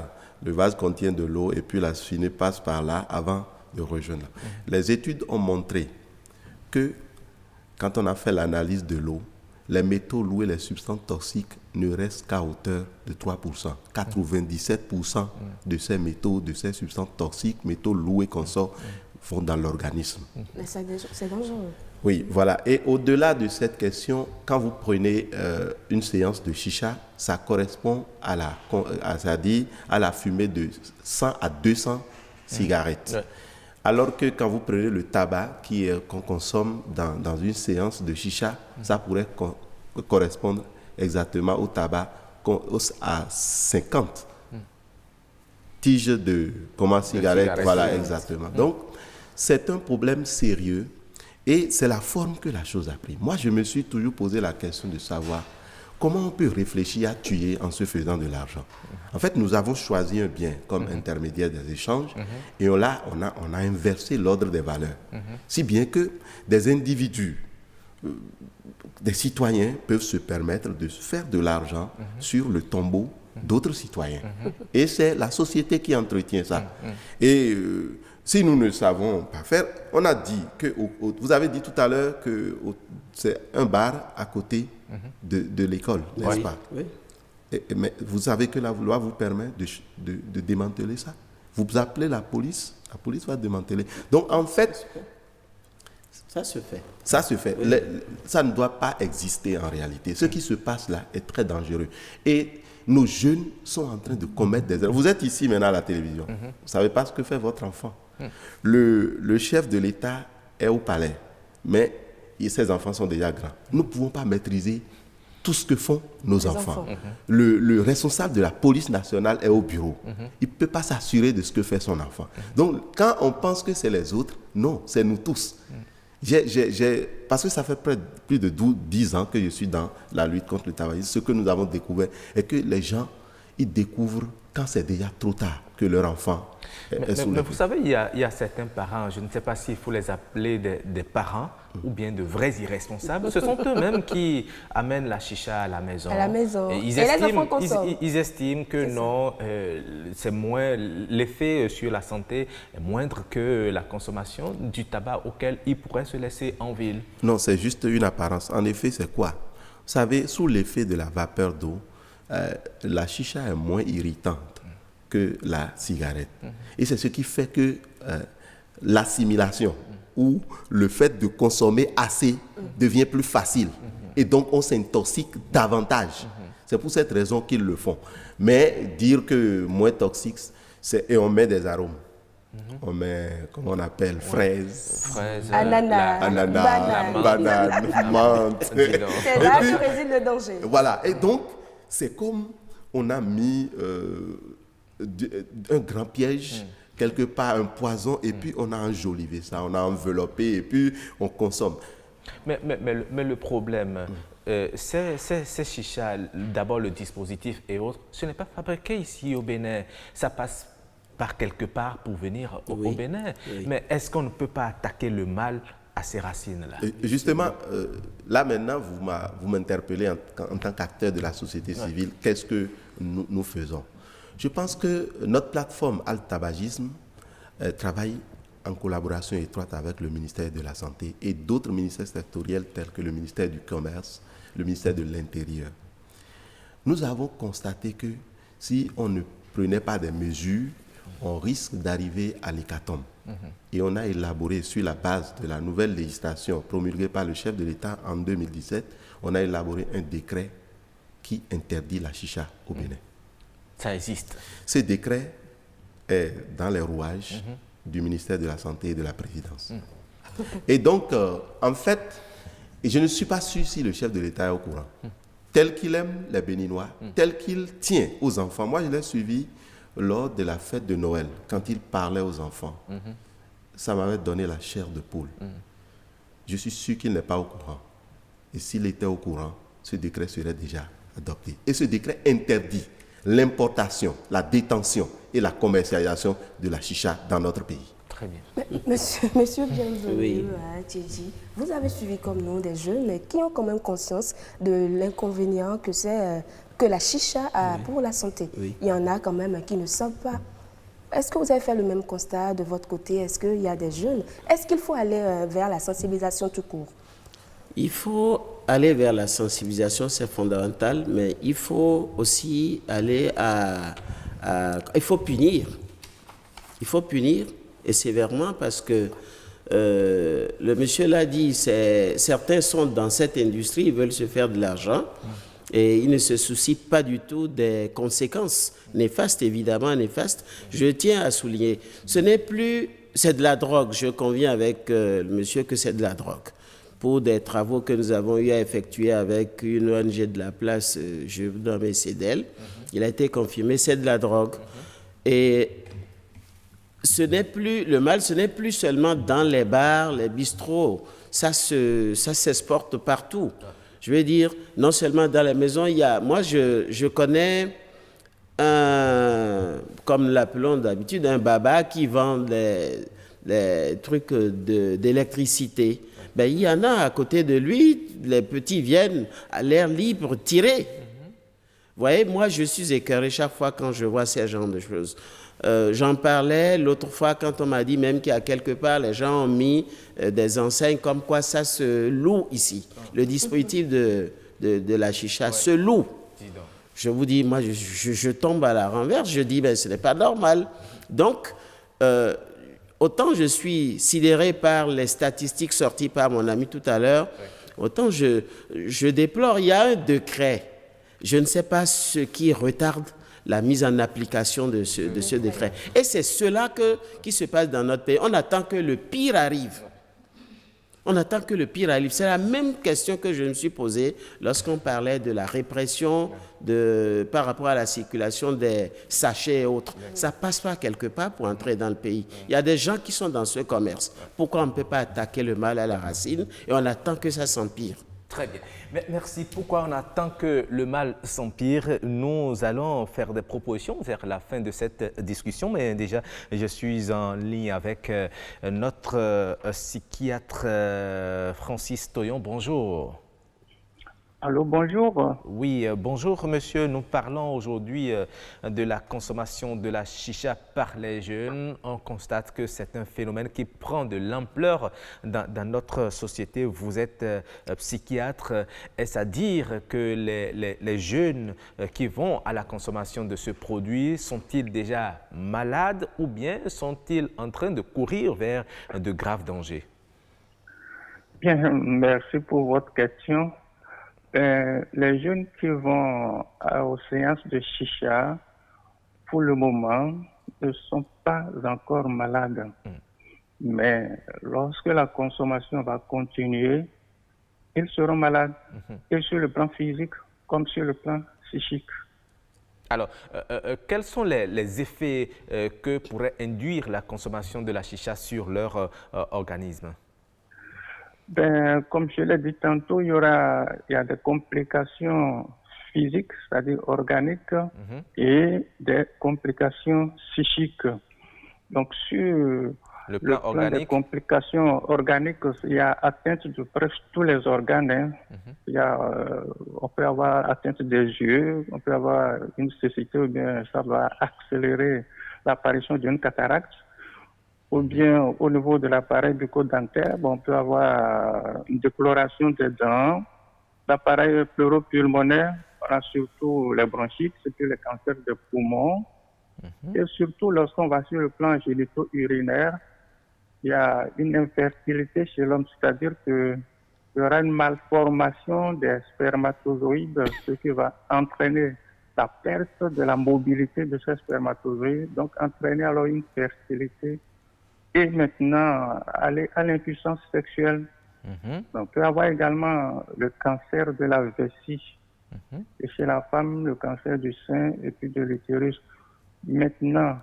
Le vase contient de l'eau et puis la fumée passe par là avant de rejoindre. Les études ont montré que quand on a fait l'analyse de l'eau, les métaux lourds et les substances toxiques ne restent qu'à hauteur de 3%. 97% de ces métaux, de ces substances toxiques, métaux lourds et consorts, vont dans l'organisme. Mais c'est dangereux. Oui, voilà. Et au-delà de cette question, quand vous prenez une séance de chicha, ça correspond à la fumée de 100 à 200 cigarettes. Alors que quand vous prenez le tabac qu'on consomme dans une séance de chicha, ça pourrait correspondre exactement au tabac à 50 tiges de cigarette. Voilà, exactement. Donc, c'est un problème sérieux et c'est la forme que la chose a pris. Moi, je me suis toujours posé la question de savoir comment on peut réfléchir à tuer en se faisant de l'argent. En fait, nous avons choisi un bien comme intermédiaire des échanges et on a inversé l'ordre des valeurs. Si bien que des individus, des citoyens peuvent se permettre de faire de l'argent sur le tombeau d'autres citoyens. Et c'est la société qui entretient ça. Et si nous ne savons pas faire, on a dit que, vous avez dit tout à l'heure que c'est un bar à côté de l'école, n'est-ce pas? Oui. Mais vous savez que la loi vous permet de démanteler ça. Vous appelez la police va démanteler. Donc en fait, ça se fait. Ça se fait. Oui. Ça ne doit pas exister en réalité. Ce qui se passe là est très dangereux. Et nos jeunes sont en train de commettre des erreurs. Vous êtes ici maintenant à la télévision. Vous ne savez pas ce que fait votre enfant. Le chef de l'État est au palais, mais ses enfants sont déjà grands. Nous ne pouvons pas maîtriser tout ce que font nos enfants. Le responsable de la police nationale est au bureau. Il ne peut pas s'assurer de ce que fait son enfant. Donc, quand on pense que c'est les autres, non, c'est nous tous. Parce que ça fait plus de 10 ans que je suis dans la lutte contre le tabagisme. Ce que nous avons découvert est que les gens, ils découvrent quand c'est déjà trop tard que leur enfant est sous mais vous savez, il y a certains parents, je ne sais pas s'il faut les appeler des parents ou bien de vrais irresponsables. Ce sont eux-mêmes qui amènent la chicha à la maison. À la maison. Et les enfants consomment. Ils estiment que non, c'est moins, l'effet sur la santé est moindre que la consommation du tabac auquel ils pourraient se laisser en ville. Non, c'est juste une apparence. En effet, c'est quoi? Vous savez, sous l'effet de la vapeur d'eau, la chicha est moins irritante que la cigarette. Et c'est ce qui fait que l'assimilation ou le fait de consommer assez devient plus facile. Et donc, on s'intoxique davantage. C'est pour cette raison qu'ils le font. Mais dire que moins toxique, et on met des arômes. On met, comment on appelle, fraises, ananas, banane, menthe. C'est là que réside le danger. Voilà. Et donc, c'est comme on a mis un grand piège, quelque part un poison, et puis on a enjolivé ça, on a enveloppé, et puis on consomme. Mais le problème, ces chichas, d'abord le dispositif et autres, ce n'est pas fabriqué ici au Bénin. Ça passe par quelque part pour venir au Bénin. Oui. Mais est-ce qu'on ne peut pas attaquer le mal à ces racines-là. Justement, là maintenant, vous m'interpellez en tant qu'acteur de la société civile. Qu'est-ce que nous faisons? Je pense que notre plateforme Alt-Tabagisme travaille en collaboration étroite avec le ministère de la Santé et d'autres ministères sectoriels tels que le ministère du Commerce, le ministère de l'Intérieur. Nous avons constaté que si on ne prenait pas des mesures, on risque d'arriver à l'hécatombe. Et on a élaboré, sur la base de la nouvelle législation promulguée par le chef de l'État en 2017, on a élaboré un décret qui interdit la chicha au Bénin. Ça existe. Ce décret est dans les rouages du ministère de la Santé et de la Présidence. Et donc, en fait, je ne suis pas sûr si le chef de l'État est au courant. Tel qu'il aime les Béninois, tel qu'il tient aux enfants. Moi, je l'ai suivi lors de la fête de Noël, quand il parlait aux enfants. Ça m'avait donné la chair de poule. Je suis sûr qu'il n'est pas au courant. Et s'il était au courant, ce décret serait déjà adopté. Et ce décret interdit l'importation, la détention et la commercialisation de la chicha dans notre pays. Très bien. Monsieur bienvenu à Tchédji, vous avez suivi comme nous des jeunes qui ont quand même conscience de l'inconvénient que c'est que la chicha a pour la santé. Il y en a quand même qui ne savent pas. Est-ce que vous avez fait le même constat de votre côté? Est-ce qu'il y a des jeunes? Est-ce qu'il faut aller vers la sensibilisation tout court? Il faut aller vers la sensibilisation, c'est fondamental, mais il faut aussi aller il faut punir. Il faut punir, et sévèrement, parce que le monsieur l'a dit, certains sont dans cette industrie, ils veulent se faire de l'argent, et ils ne se soucient pas du tout des conséquences néfastes, évidemment néfastes. Je tiens à souligner, ce n'est plus, c'est de la drogue, je conviens avec le monsieur que c'est de la drogue. Pour des travaux que nous avons eu à effectuer avec une ONG de la place, je vous nomme CEDEL, il a été confirmé, c'est de la drogue. Et ce n'est plus, le mal, ce n'est plus seulement dans les bars, les bistrots, ça s'exporte partout. Je veux dire, non seulement dans les maisons, il y a, moi je connais comme l'appelons d'habitude, un baba qui vend les trucs d'électricité. Ben, il y en a à côté de lui, les petits viennent à l'air libre tirer. Vous voyez, moi je suis écœuré chaque fois quand je vois ce genre de choses. J'en parlais l'autre fois quand on m'a dit même qu'il y a quelque part, les gens ont mis des enseignes comme quoi ça se loue ici. Le dispositif de la chicha se loue. Je vous dis, moi je tombe à la renverse, je dis, ben, ce n'est pas normal. Donc, autant je suis sidéré par les statistiques sorties par mon ami tout à l'heure, autant je déplore, il y a un décret. Je ne sais pas ce qui retarde la mise en application de ce décret. Et c'est cela qui se passe dans notre pays. On attend que le pire arrive. On attend que le pire arrive. C'est la même question que je me suis posée lorsqu'on parlait de la répression par rapport à la circulation des sachets et autres. Ça passe pas quelque part pour entrer dans le pays. Il y a des gens qui sont dans ce commerce. Pourquoi on ne peut pas attaquer le mal à la racine et on attend que ça s'empire? Très bien. Merci. Pourquoi on attend que le mal s'empire? Nous allons faire des propositions vers la fin de cette discussion, mais déjà, je suis en ligne avec notre psychiatre Francis Toyon. Bonjour. Allô, bonjour. Oui, bonjour monsieur. Nous parlons aujourd'hui de la consommation de la chicha par les jeunes. On constate que c'est un phénomène qui prend de l'ampleur dans notre société. Vous êtes psychiatre. Est-ce à dire que les jeunes qui vont à la consommation de ce produit sont-ils déjà malades ou bien sont-ils en train de courir vers de graves dangers? Bien, merci pour votre question. Les jeunes qui vont aux séances de chicha, pour le moment, ne sont pas encore malades. Mais lorsque la consommation va continuer, ils seront malades, et sur le plan physique comme sur le plan psychique. Alors, quels sont les effets que pourrait induire la consommation de la chicha sur leur organisme? Ben, comme je l'ai dit tantôt, il y a des complications physiques, c'est-à-dire organiques, et des complications psychiques. Donc, sur Le plan organique. Des complications organiques, il y a atteinte de presque tous les organes. Hein. Il y a, on peut avoir atteinte des yeux, on peut avoir une cécité, ou bien ça va accélérer l'apparition d'une cataracte. Ou bien au niveau de l'appareil bucco-dentaire, on peut avoir une décoloration des dents. L'appareil pleuropulmonaire, on a surtout les bronchites, c'est puis les cancers des poumons. Et surtout, lorsqu'on va sur le plan génito-urinaire, il y a une infertilité chez l'homme, c'est-à-dire qu'il y aura une malformation des spermatozoïdes, ce qui va entraîner la perte de la mobilité de ces spermatozoïdes, donc entraîner alors une fertilité et maintenant aller à l'impuissance sexuelle. On peut avoir également le cancer de la vessie, et chez la femme, le cancer du sein et puis de l'utérus. Maintenant,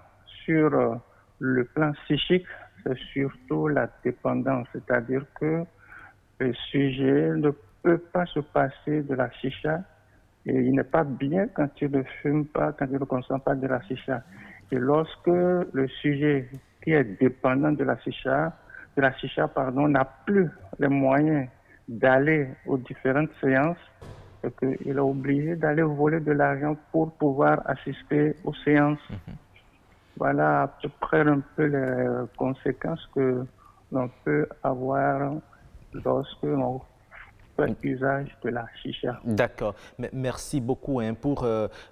sur le plan psychique, c'est surtout la dépendance, c'est-à-dire que le sujet ne peut pas se passer de la chicha et il n'est pas bien quand il ne fume pas, quand il ne consomme pas de la chicha. Et lorsque le sujet qui est dépendant de la chicha, n'a plus les moyens d'aller aux différentes séances, c'est qu'il est obligé d'aller voler de l'argent pour pouvoir assister aux séances. Voilà à peu près un peu les conséquences que l'on peut avoir lorsque l'on fait usage de la chicha. D'accord. Merci beaucoup pour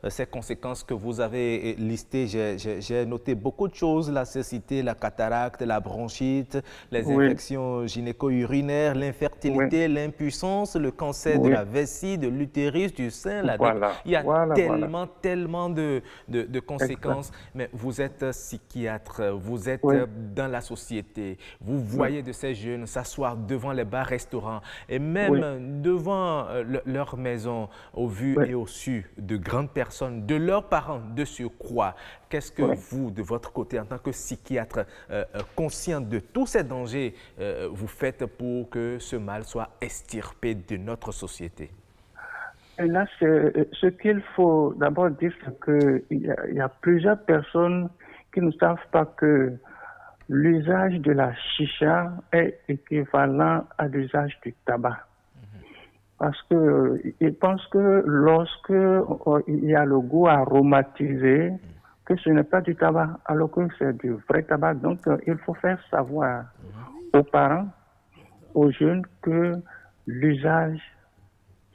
ces conséquences que vous avez listées. J'ai noté beaucoup de choses. La cécité, la cataracte, la bronchite, les infections gynéco-urinaires, l'infertilité, l'impuissance, le cancer de la vessie, de l'utérus, du sein. Il y a tellement de conséquences. Mais vous êtes psychiatre, vous êtes dans la société. Vous voyez de ces jeunes s'asseoir devant les bars-restaurants et même devant leur maison, au vu et au su de grandes personnes, de leurs parents de surcroît. Qu'est-ce que vous, de votre côté, en tant que psychiatre, conscient de tous ces dangers, vous faites pour que ce mal soit extirpé de notre société? Et là, ce qu'il faut d'abord dire, c'est qu'il y a plusieurs personnes qui ne savent pas que l'usage de la chicha est équivalent à l'usage du tabac. Parce qu'ils pensent que lorsque il y a le goût aromatisé, que ce n'est pas du tabac, alors que c'est du vrai tabac. Donc, il faut faire savoir aux parents, aux jeunes, que l'usage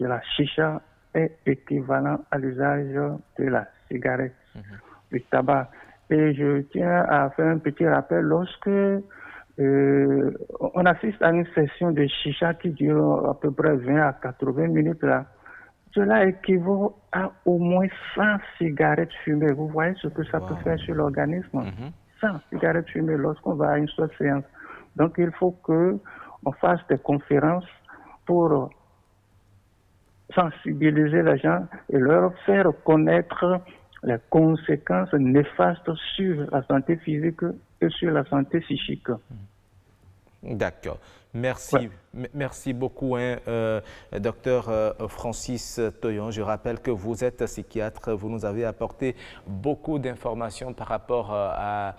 de la chicha est équivalent à l'usage de la cigarette, du tabac. Et je tiens à faire un petit rappel, lorsque on assiste à une session de chicha qui dure à peu près 20 à 80 minutes là, cela équivaut à au moins 100 cigarettes fumées. Vous voyez ce que ça peut faire sur l'organisme? 100 cigarettes fumées lorsqu'on va à une seule séance. Donc il faut qu'on fasse des conférences pour sensibiliser les gens et leur faire connaître les conséquences néfastes sur la santé physique et sur la santé psychique. D'accord. Merci. Merci beaucoup, docteur Francis Toyon. Je rappelle que vous êtes psychiatre. Vous nous avez apporté beaucoup d'informations par rapport à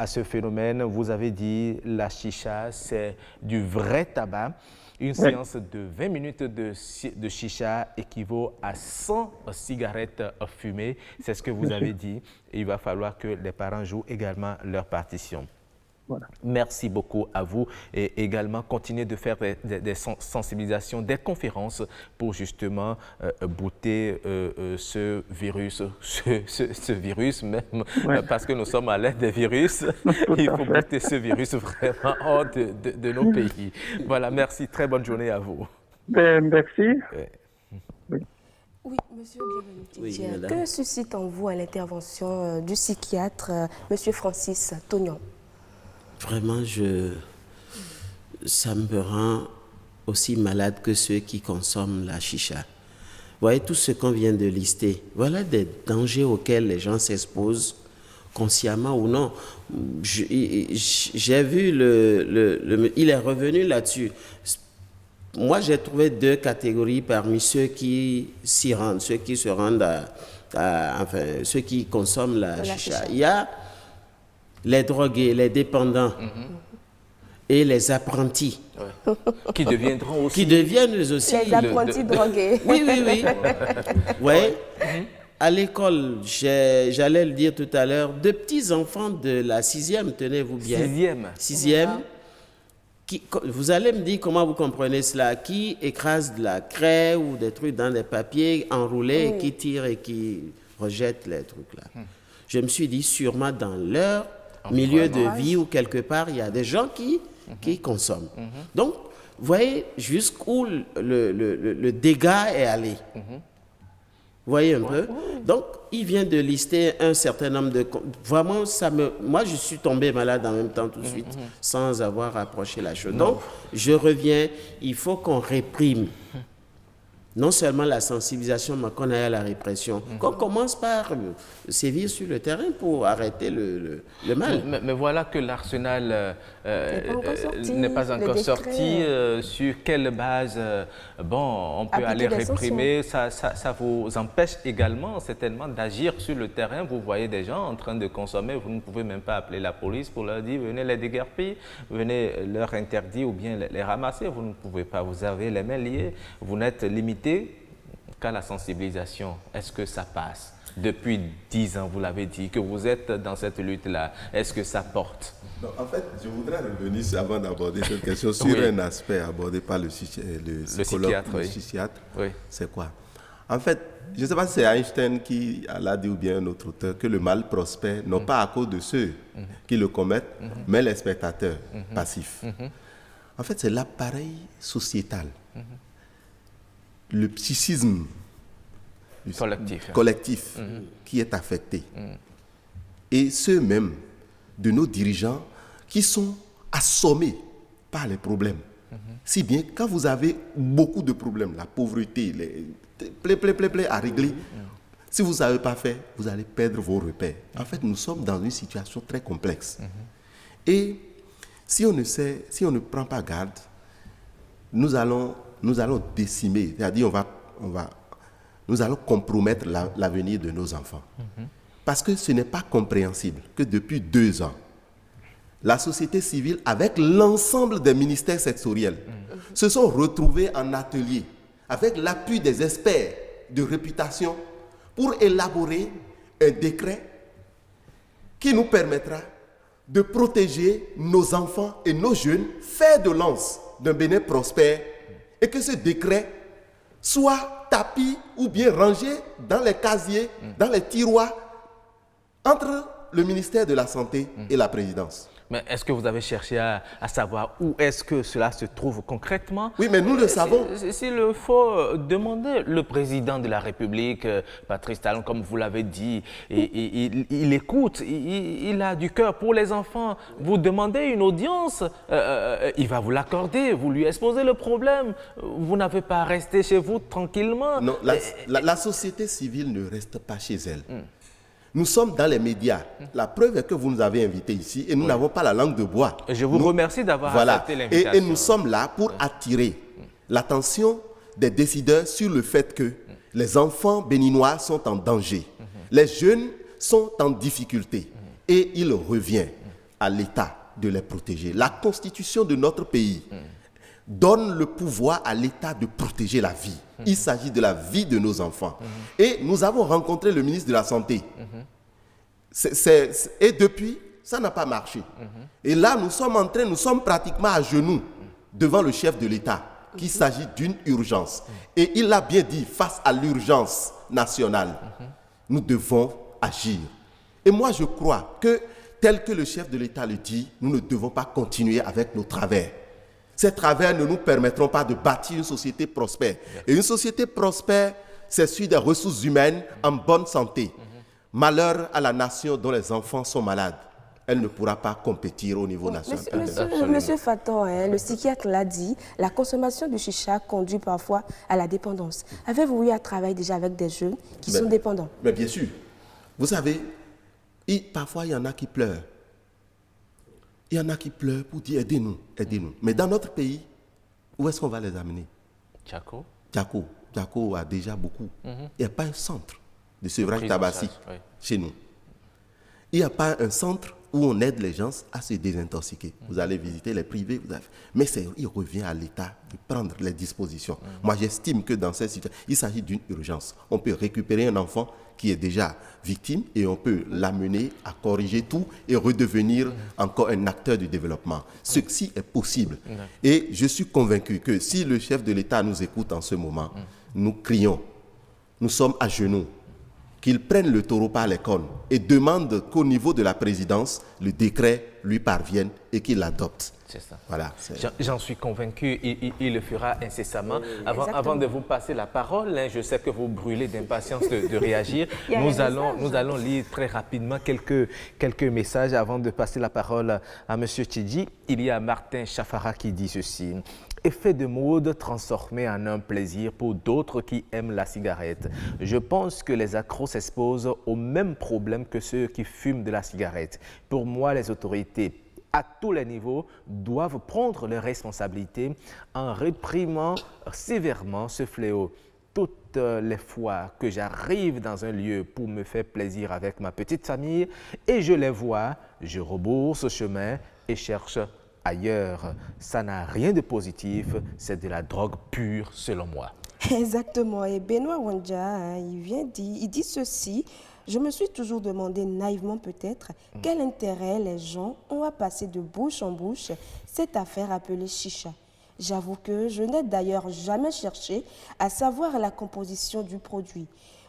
ce phénomène. Vous avez dit la chicha, c'est du vrai tabac. Une séance de 20 minutes de chicha équivaut à 100 cigarettes fumées. C'est ce que vous avez dit. Et il va falloir que les parents jouent également leur partition. Voilà. Merci beaucoup à vous et également continuer de faire des sensibilisations, des conférences pour justement bouter ce virus même, parce que nous sommes à l'aide des virus. Il faut bouter ce virus vraiment hors de nos pays. Voilà, merci. Très bonne journée à vous. Merci. Oui, monsieur Bienvenu. Que suscite en vous à l'intervention du psychiatre, monsieur Francis Toyon? Vraiment, ça me rend aussi malade que ceux qui consomment la chicha. Vous voyez, tout ce qu'on vient de lister, voilà des dangers auxquels les gens s'exposent, consciemment ou non. J'ai vu, il est revenu là-dessus. Moi, j'ai trouvé deux catégories parmi ceux qui s'y rendent, ceux qui se rendent enfin, ceux qui consomment la chicha. Il y a les drogués, les dépendants et les apprentis. Qui deviendront aussi... Qui deviennent aussi... Les apprentis drogués. Oui. Ouais. À l'école, j'allais le dire tout à l'heure, de petits enfants de la 6e, tenez-vous bien. 6e. Vous allez me dire comment vous comprenez cela, qui écrase de la craie ou des trucs dans des papiers enroulés, et qui tire et qui rejette les trucs là. Je me suis dit, sûrement dans leur milieu de vie ou quelque part, il y a des gens qui consomment. Donc, vous voyez jusqu'où le dégât est allé. Vous voyez un peu? Donc, il vient de lister un certain nombre de... Vraiment, moi, je suis tombé malade en même temps tout de suite, sans avoir approché la chose. Donc, je reviens, il faut qu'on réprime. Non seulement la sensibilisation, mais qu'on aille à la répression. Qu'on commence par sévir sur le terrain pour arrêter le mal. Mais voilà que l'arsenal n'est pas encore sorti. Sur quelle base on peut aller réprimer? Ça vous empêche également certainement d'agir sur le terrain. Vous voyez des gens en train de consommer, vous ne pouvez même pas appeler la police pour leur dire venez les déguerpir, venez leur interdire ou bien les ramasser. Vous ne pouvez pas, vous avez les mains liées, vous n'êtes limité qu'à la sensibilisation. Est-ce que ça passe? Depuis 10 ans, vous l'avez dit, que vous êtes dans cette lutte-là. Est-ce que ça porte? Non, en fait, je voudrais revenir, avant d'aborder cette question, sur un aspect abordé par le psychiatre. Oui. C'est quoi? En fait, je ne sais pas si c'est Einstein qui l'a dit ou bien un autre auteur, que le mal prospère, non pas à cause de ceux qui le commettent, mais les spectateurs passifs. En fait, c'est l'appareil sociétal. Le psychisme collectif qui est affecté. Et ceux mêmes de nos dirigeants qui sont assommés par les problèmes. Si bien, quand vous avez beaucoup de problèmes, la pauvreté, les à régler, si vous ne savez pas faire, vous allez perdre vos repères. En fait, nous sommes dans une situation très complexe. Et si on ne prend pas garde, nous allons décimer, c'est-à-dire nous allons compromettre l'avenir de nos enfants. Parce que ce n'est pas compréhensible que depuis 2 ans, la société civile, avec l'ensemble des ministères sectoriels, se sont retrouvés en atelier, avec l'appui des experts de réputation, pour élaborer un décret qui nous permettra de protéger nos enfants et nos jeunes, fers de lance d'un Bénin prospère, et que ce décret soit tapis ou bien rangé dans les casiers, dans les tiroirs, entre le ministère de la Santé et la présidence. Mais est-ce que vous avez cherché à savoir où est-ce que cela se trouve concrètement? Oui, mais nous le savons. S'il faut demander, le président de la République, Patrice Talon, comme vous l'avez dit, il écoute, il a du cœur pour les enfants. Vous demandez une audience, il va vous l'accorder, vous lui exposez le problème. Vous n'avez pas à rester chez vous tranquillement. Non, la société civile ne reste pas chez elle. Nous sommes dans les médias. La preuve est que vous nous avez invités ici et nous n'avons pas la langue de bois. Je vous remercie d'avoir accepté l'invitation. Et nous sommes là pour attirer l'attention des décideurs sur le fait que les enfants béninois sont en danger. Les jeunes sont en difficulté. Et il revient à l'État de les protéger. La constitution de notre pays donne le pouvoir à l'État de protéger la vie. Il s'agit de la vie de nos enfants. Et nous avons rencontré le ministre de la Santé. Et depuis, ça n'a pas marché. Et là, nous sommes pratiquement à genoux devant le chef de l'État, qu'il s'agit d'une urgence. Et il l'a bien dit, face à l'urgence nationale, nous devons agir. Et moi, je crois que, tel que le chef de l'État le dit, nous ne devons pas continuer avec nos travers. Ces travers ne nous permettront pas de bâtir une société prospère. Et une société prospère, c'est sur des ressources humaines en bonne santé. Malheur à la nation dont les enfants sont malades. Elle ne pourra pas compétir au niveau national. Monsieur Faton, le psychiatre l'a dit, la consommation du chicha conduit parfois à la dépendance. Avez-vous eu à travailler déjà avec des jeunes qui sont dépendants? Mais bien sûr. Vous savez, parfois il y en a qui pleurent. Il y en a qui pleurent pour dire aidez-nous, aidez-nous. Mais dans notre pays, où est-ce qu'on va les amener? Tchako a déjà beaucoup. Il n'y a pas un centre de sevrage tabacique chez nous. Il n'y a pas un centre où on aide les gens à se désintoxiquer. Vous allez visiter les privés, mais il revient à l'État de prendre les dispositions. Moi, j'estime que dans cette situation, il s'agit d'une urgence. On peut récupérer un enfant qui est déjà victime et on peut l'amener à corriger tout et redevenir encore un acteur du développement. Ceci est possible. Et je suis convaincu que si le chef de l'État nous écoute en ce moment, nous crions, nous sommes à genoux, qu'il prenne le taureau par les cornes et demande qu'au niveau de la présidence, le décret lui parvienne et qu'il l'adopte. C'est ça. Voilà. J'en suis convaincu, il le fera incessamment. Avant de vous passer la parole, je sais que vous brûlez d'impatience de réagir. Nous allons lire très rapidement quelques messages avant de passer la parole à M. Tchidji. Il y a Martin Chafara qui dit ceci. Effet de mode transformé en un plaisir pour d'autres qui aiment la cigarette. Je pense que les accros s'exposent au même problème que ceux qui fument de la cigarette. Pour moi, les autorités à tous les niveaux doivent prendre leurs responsabilités en réprimant sévèrement ce fléau. Toutes les fois que j'arrive dans un lieu pour me faire plaisir avec ma petite famille et je les vois, je rebrousse chemin et cherche ailleurs. Ça n'a rien de positif, c'est de la drogue pure selon moi. Exactement. Et Benoît Wandja, il dit ceci. Je me suis toujours demandé naïvement peut-être quel intérêt les gens ont à passer de bouche en bouche cette affaire appelée chicha. J'avoue que je n'ai d'ailleurs jamais cherché à savoir la composition du produit.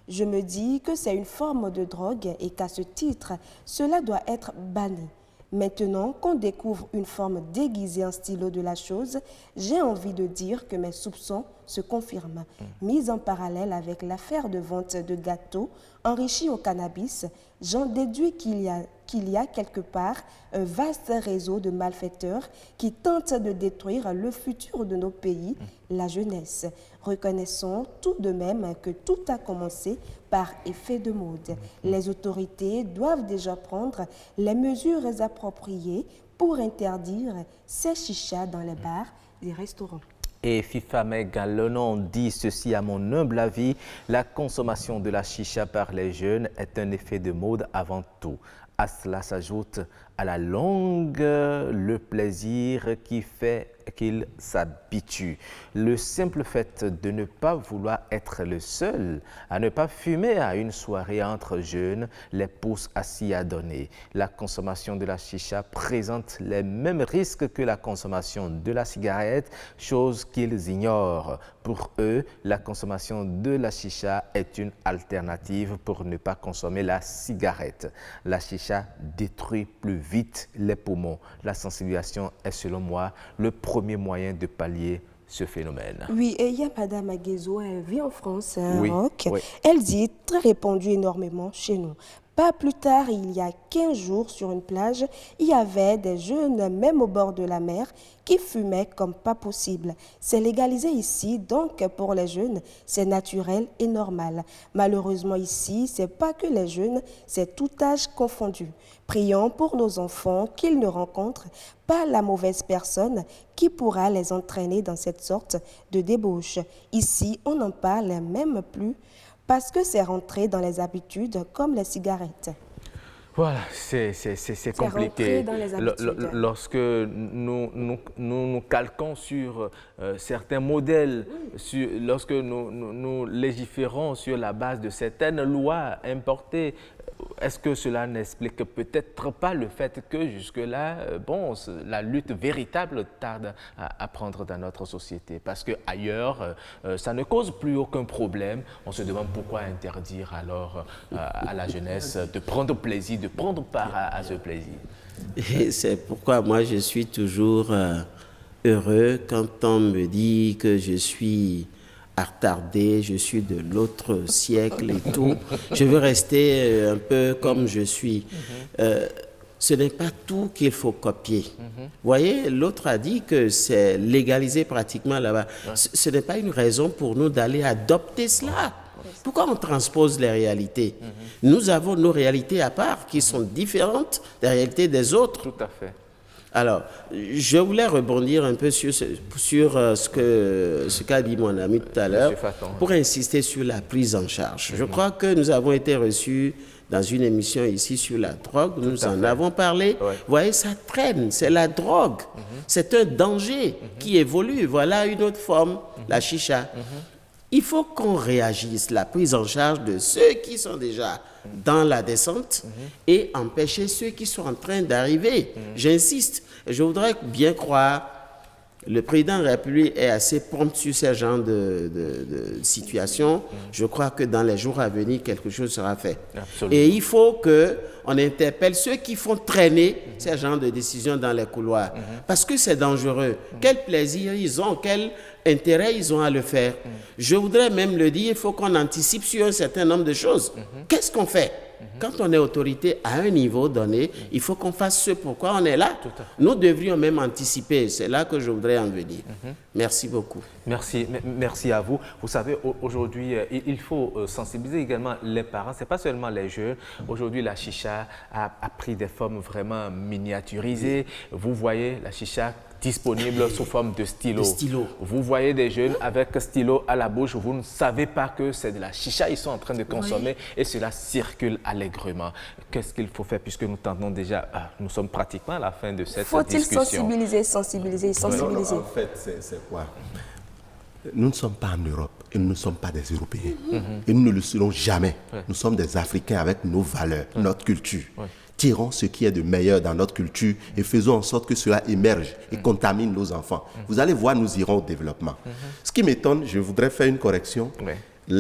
Je me dis que c'est une forme de drogue et qu'à ce titre, cela doit être banni. Maintenant qu'on découvre une forme déguisée en stylo de la chose, j'ai envie de dire que mes soupçons se confirment. Mis en parallèle avec l'affaire de vente de gâteaux enrichis au cannabis, j'en déduis qu'il y a quelque part un vaste réseau de malfaiteurs qui tentent de détruire le futur de nos pays, la jeunesse. Reconnaissons tout de même que tout a commencé par effet de mode. Les autorités doivent déjà prendre les mesures appropriées pour interdire ces chichas dans les bars et restaurants. Et Fifame Galonon dit ceci à mon humble avis, la consommation de la chicha par les jeunes est un effet de mode avant tout. À cela s'ajoute à la longue le plaisir qui fait qu'ils s'habituent. Le simple fait de ne pas vouloir être le seul à ne pas fumer à une soirée entre jeunes les pousse à s'y adonner. La consommation de la chicha présente les mêmes risques que la consommation de la cigarette, chose qu'ils ignorent. Pour eux, la consommation de la chicha est une alternative pour ne pas consommer la cigarette. La chicha détruit plus vite les poumons. La sensibilisation est selon moi le premier moyen de pallier ce phénomène. Oui, et il y a Madame Aguezo, elle vit en France, à oui, Rock. Oui. Elle dit, très répandu énormément chez nous. Pas plus tard, il y a 15 jours, sur une plage, il y avait des jeunes, même au bord de la mer, qui fumaient comme pas possible. C'est légalisé ici, donc pour les jeunes, c'est naturel et normal. Malheureusement ici, c'est pas que les jeunes, c'est tout âge confondu. Prions pour nos enfants qu'ils ne rencontrent pas la mauvaise personne qui pourra les entraîner dans cette sorte de débauche. Ici, on n'en parle même plus parce que c'est rentré dans les habitudes comme les cigarettes. Voilà, c'est compliqué. Lorsque nous calquons sur certains modèles, lorsque nous légiférons sur la base de certaines lois importées, est-ce que cela n'explique peut-être pas le fait que jusque-là, la lutte véritable tarde à prendre dans notre société? Parce qu'ailleurs, ça ne cause plus aucun problème. On se demande pourquoi interdire alors à la jeunesse de prendre plaisir, de prendre part à ce plaisir. Et c'est pourquoi moi je suis toujours heureux quand on me dit que je suis attardé, je suis de l'autre siècle et tout. Je veux rester un peu comme je suis. Ce n'est pas tout qu'il faut copier. Vous voyez, l'autre a dit que c'est légalisé pratiquement là-bas. Ce n'est pas une raison pour nous d'aller adopter cela. Pourquoi on transpose les réalités? Nous avons nos réalités à part qui sont différentes des réalités des autres. Tout à fait. Alors, je voulais rebondir un peu sur ce qu'a dit mon ami tout à l'heure pour insister sur la prise en charge. Je crois que nous avons été reçus dans une émission ici sur la drogue, nous en avons parlé. Vous voyez, ça traîne, c'est la drogue. C'est un danger qui évolue. Voilà une autre forme, la chicha. Il faut qu'on réagisse, la prise en charge de ceux qui sont déjà dans la descente et empêcher ceux qui sont en train d'arriver. J'insiste, je voudrais bien croire, le président de la République est assez prompt sur ce genre de situation. Je crois que dans les jours à venir, quelque chose sera fait. Absolument. Et il faut qu'on interpelle ceux qui font traîner ce genre de décisions dans les couloirs. Parce que c'est dangereux. Quel plaisir ils ont, quel intérêt ils ont à le faire. Je voudrais même le dire, il faut qu'on anticipe sur un certain nombre de choses. Qu'est-ce qu'on fait? Quand on est autorité à un niveau donné, il faut qu'on fasse ce pourquoi on est là. Nous devrions même anticiper. C'est là que je voudrais en venir. Merci beaucoup. Merci à vous. Vous savez, aujourd'hui, il faut sensibiliser également les parents. Ce n'est pas seulement les jeunes. Aujourd'hui, la chicha a pris des formes vraiment miniaturisées. Vous voyez, la chicha disponible sous forme de stylo. Vous voyez des jeunes avec stylo à la bouche, vous ne savez pas que c'est de la chicha, ils sont en train de consommer et cela circule allègrement. Qu'est-ce qu'il faut faire puisque nous tentons déjà, nous sommes pratiquement à la fin de cette discussion. Faut-il sensibiliser Non, en fait, c'est quoi? Nous ne sommes pas en Europe et nous ne sommes pas des Européens. Et nous ne le serons jamais. Nous sommes des Africains avec nos valeurs, notre culture. Tirons ce qui est de meilleur dans notre culture et faisons en sorte que cela émerge et contamine nos enfants. Vous allez voir, nous irons au développement. Ce qui m'étonne, je voudrais faire une correction.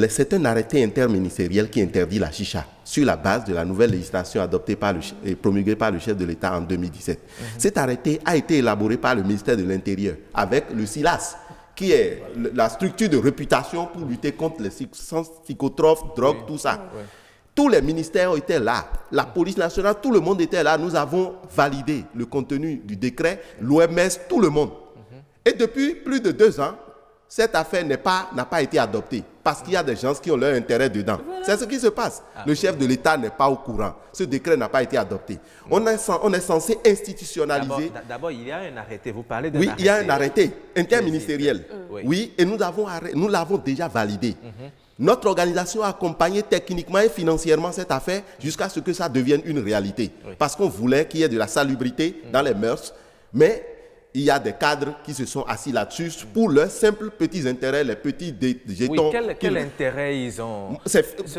C'est un arrêté interministériel qui interdit la chicha sur la base de la nouvelle législation adoptée et promulguée par le chef de l'État en 2017. Cet arrêté a été élaboré par le ministère de l'Intérieur avec le SILAS, qui est la structure de réputation pour lutter contre les substances psychotropes, drogues, tout ça. Tous les ministères étaient là, la police nationale, tout le monde était là. Nous avons validé le contenu du décret, l'OMS, tout le monde. Et depuis plus de 2 ans, cette affaire n'a pas été adoptée parce qu'il y a des gens qui ont leur intérêt dedans. C'est ce qui se passe. Le chef de l'État n'est pas au courant. Ce décret n'a pas été adopté. On est censé institutionnaliser. D'abord, il y a un arrêté. Vous parlez d'un arrêté. Oui, il y a un arrêté interministériel. Oui, et nous l'avons déjà validé. Notre organisation a accompagné techniquement et financièrement cette affaire jusqu'à ce que ça devienne une réalité. Parce qu'on voulait qu'il y ait de la salubrité dans les mœurs, mais il y a des cadres qui se sont assis là-dessus pour leurs simples petits intérêts, les petits jetons. Oui, quel intérêt ils ont?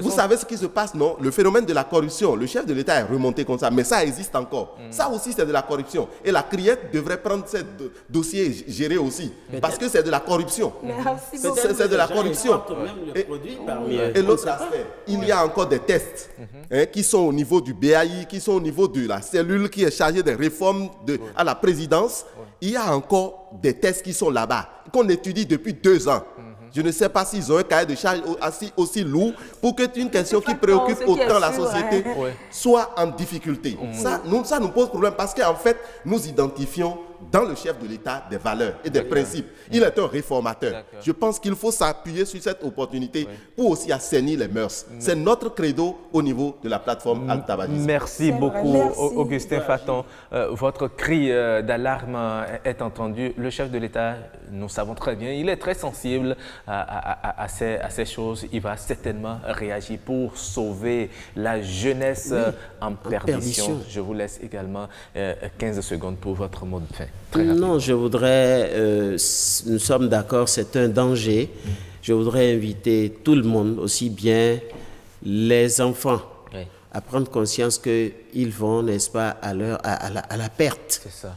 Vous savez ce qui se passe, non? Le phénomène de la corruption, le chef de l'État est remonté comme ça, mais ça existe encore. Ça aussi, c'est de la corruption. Et la criette devrait prendre ce dossier géré aussi, parce que c'est de la corruption. C'est de la corruption. Et l'autre aspect, il y a encore des tests qui sont au niveau du BAI, qui sont au niveau de la cellule qui est chargée des réformes à la présidence. Il y a encore des tests qui sont là-bas, qu'on étudie depuis 2 ans. Je ne sais pas s'ils ont un cahier de charge aussi lourd pour qu'une question qui préoccupe autant la société soit en difficulté. Ça nous pose problème parce qu'en fait, nous identifions dans le chef de l'État des valeurs et des principes. Il est un réformateur. Je pense qu'il faut s'appuyer sur cette opportunité pour aussi assainir les mœurs. C'est notre credo au niveau de la plateforme Al-Tabagisme. Merci beaucoup, Augustin Faton. Votre cri d'alarme est entendu. Le chef de l'État, nous savons très bien, il est très sensible à ces choses. Il va certainement réagir pour sauver la jeunesse en perdition. Je vous laisse également 15 secondes pour votre mot de fin. Non, je voudrais, nous sommes d'accord, c'est un danger. Je voudrais inviter tout le monde, aussi bien les enfants, à prendre conscience qu'ils vont, n'est-ce pas, à la perte. C'est ça.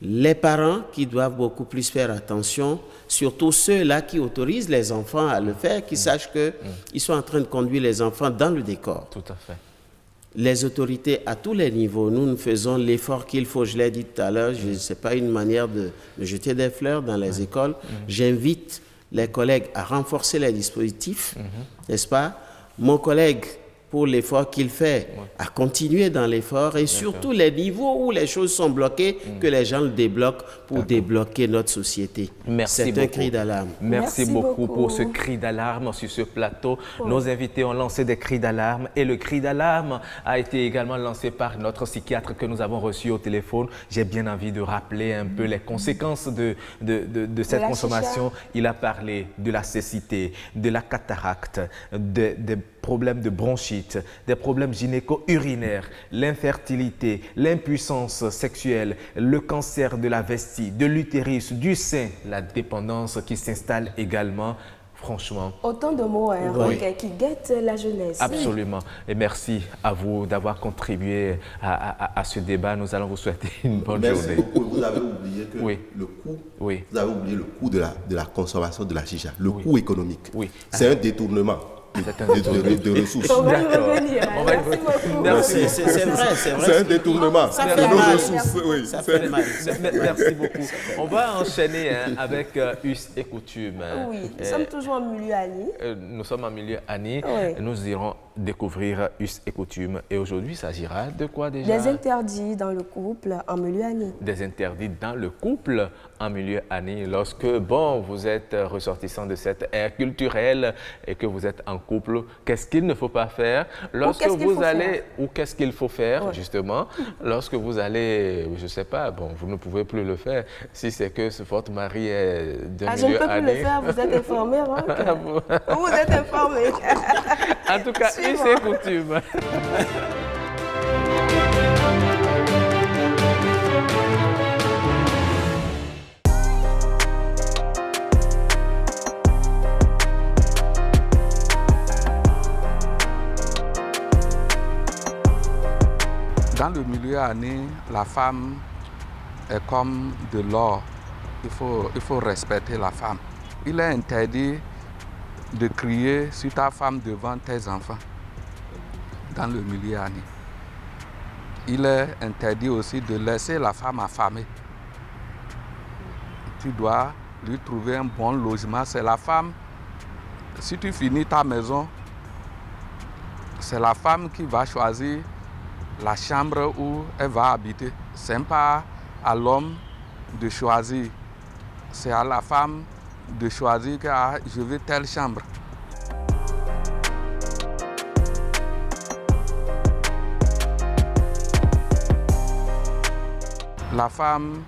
Les parents qui doivent beaucoup plus faire attention, surtout ceux-là qui autorisent les enfants à le faire, qui sachent qu'ils sont en train de conduire les enfants dans le décor. Tout à fait. Les autorités à tous les niveaux, nous faisons l'effort qu'il faut, je l'ai dit tout à l'heure, ce n'est pas une manière de jeter des fleurs dans les écoles. J'invite les collègues à renforcer les dispositifs, n'est-ce pas? Mon collègue, pour l'effort qu'il fait, à continuer dans l'effort et surtout les niveaux où les choses sont bloquées, que les gens le débloquent pour débloquer notre société. C'est un cri d'alarme. Merci beaucoup pour ce cri d'alarme sur ce plateau. Nos invités ont lancé des cris d'alarme et le cri d'alarme a été également lancé par notre psychiatre que nous avons reçu au téléphone. J'ai bien envie de rappeler un peu les conséquences de cette consommation. Il a parlé de la cécité, de la cataracte, des problèmes de bronchite, des problèmes gynéco-urinaires, l'infertilité, l'impuissance sexuelle, le cancer de la vessie, de l'utérus, du sein, la dépendance qui s'installe également. Franchement. Autant de mots qui guettent la jeunesse. Absolument. Et merci à vous d'avoir contribué à ce débat. Nous allons vous souhaiter une bonne journée. Beaucoup. Vous avez oublié que le coût, vous avez oublié le coût de la consommation de la chicha, le coût économique. C'est un détournement. De ressources. On va y revenir. Merci beaucoup. Merci. C'est vrai. C'est un détournement de nos ressources. Ça fait mal. Merci beaucoup. On va enchaîner avec Us et Coutume. Oui, nous sommes toujours en milieu Annie. Nous sommes en milieu Annie. Nous irons découvrir Us et Coutume. Et aujourd'hui, il s'agira de quoi déjà? Des interdits dans le couple en milieu Annie. Des interdits dans le couple en milieu Annie. Lorsque, bon, vous êtes ressortissant de cette ère culturelle et que vous êtes en couple, qu'est-ce qu'il ne faut pas faire lorsque vous allez, ou qu'est-ce qu'il faut faire justement lorsque vous allez, je ne sais pas, bon, vous ne pouvez plus le faire si c'est que votre mari est de milieu je ne peux Annie. plus le faire, vous êtes informé, vous êtes informé. En tout cas, Us et Coutume. Dans le milieu Annie, la femme est comme de l'or. Il faut respecter la femme. Il est interdit de crier sur ta femme devant tes enfants dans le milieu Annie. Il est interdit aussi de laisser la femme affamée. Tu dois lui trouver un bon logement. C'est la femme, si tu finis ta maison, c'est la femme qui va choisir la chambre où elle va habiter. Ce n'est pas à l'homme de choisir, c'est à la femme de choisir que je veux telle chambre. La femme,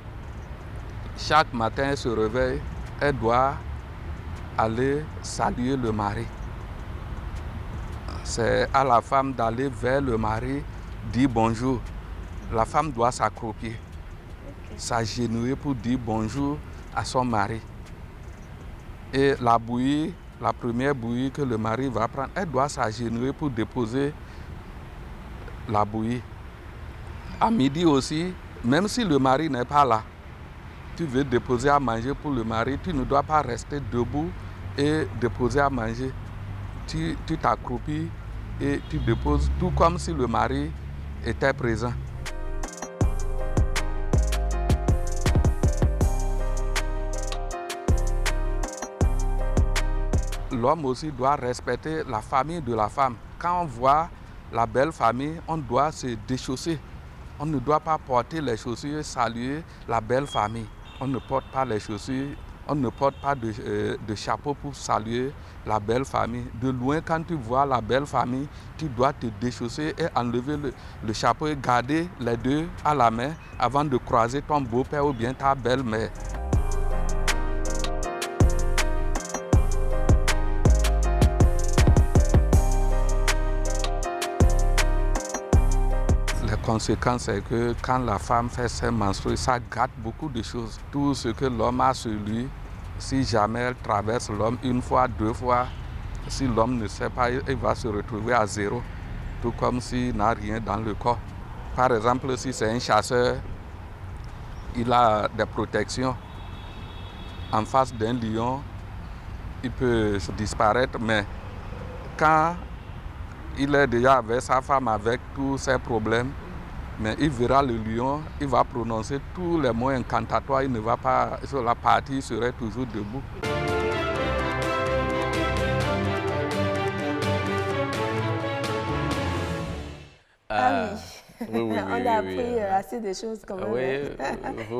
chaque matin, elle se réveille, elle doit aller saluer le mari. C'est à la femme d'aller vers le mari, dire bonjour. La femme doit s'accroupir, s'agenouiller pour dire bonjour à son mari. Et la bouillie, la première bouillie que le mari va prendre, elle doit s'agenouiller pour déposer la bouillie. À midi aussi, même si le mari n'est pas là, tu veux déposer à manger pour le mari, tu ne dois pas rester debout et déposer à manger. Tu t'accroupis et tu déposes tout comme si le mari était présent. L'homme aussi doit respecter la famille de la femme. Quand on voit la belle famille, on doit se déchausser. On ne doit pas porter les chaussures, saluer la belle famille. On ne porte pas les chaussures, on ne porte pas de chapeau pour saluer la belle famille. De loin, quand tu vois la belle famille, tu dois te déchausser et enlever le chapeau et garder les deux à la main avant de croiser ton beau-père ou bien ta belle-mère. La conséquence, c'est que quand la femme fait ses menstrues, ça gâte beaucoup de choses. Tout ce que l'homme a sur lui, si jamais elle traverse l'homme une fois, deux fois, si l'homme ne sait pas, il va se retrouver à zéro, tout comme s'il n'a rien dans le corps. Par exemple, si c'est un chasseur, il a des protections. En face d'un lion, il peut disparaître, mais quand il est déjà avec sa femme, avec tous ses problèmes, mais il verra le lion, il va prononcer tous les mots incantatoires, il ne va pas, sur la partie, il serait toujours debout. Oui, on a appris assez de choses quand même.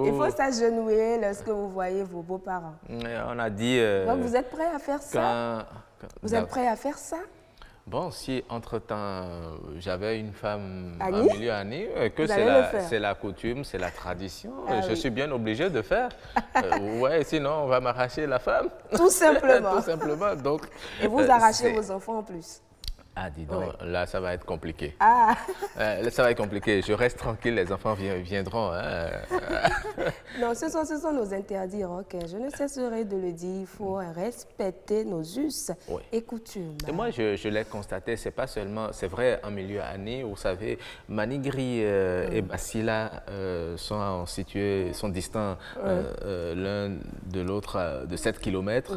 Il faut s'agenouiller lorsque vous voyez vos beaux-parents. On a dit... Donc vous êtes prêts à faire ça? Vous êtes prêts à faire ça? Bon, si entre-temps j'avais une femme Annie? en milieu Annie, que c'est la coutume, c'est la tradition, je suis bien obligé de faire. Ouais, sinon on va m'arracher la femme. Tout simplement. Tout simplement. Donc, et vous arrachez vos enfants en plus. Ah, dis donc, là, ça va être compliqué. Ah. Là, ça va être compliqué. Je reste tranquille, les enfants viendront. Hein. Non, ce sont nos interdits, Roch. Je ne cesserai de le dire, il faut respecter nos us et coutumes. Et moi, je l'ai constaté, c'est pas seulement, c'est vrai, en milieu année, vous savez, Manigri et Basila sont distants l'un de l'autre de 7 km.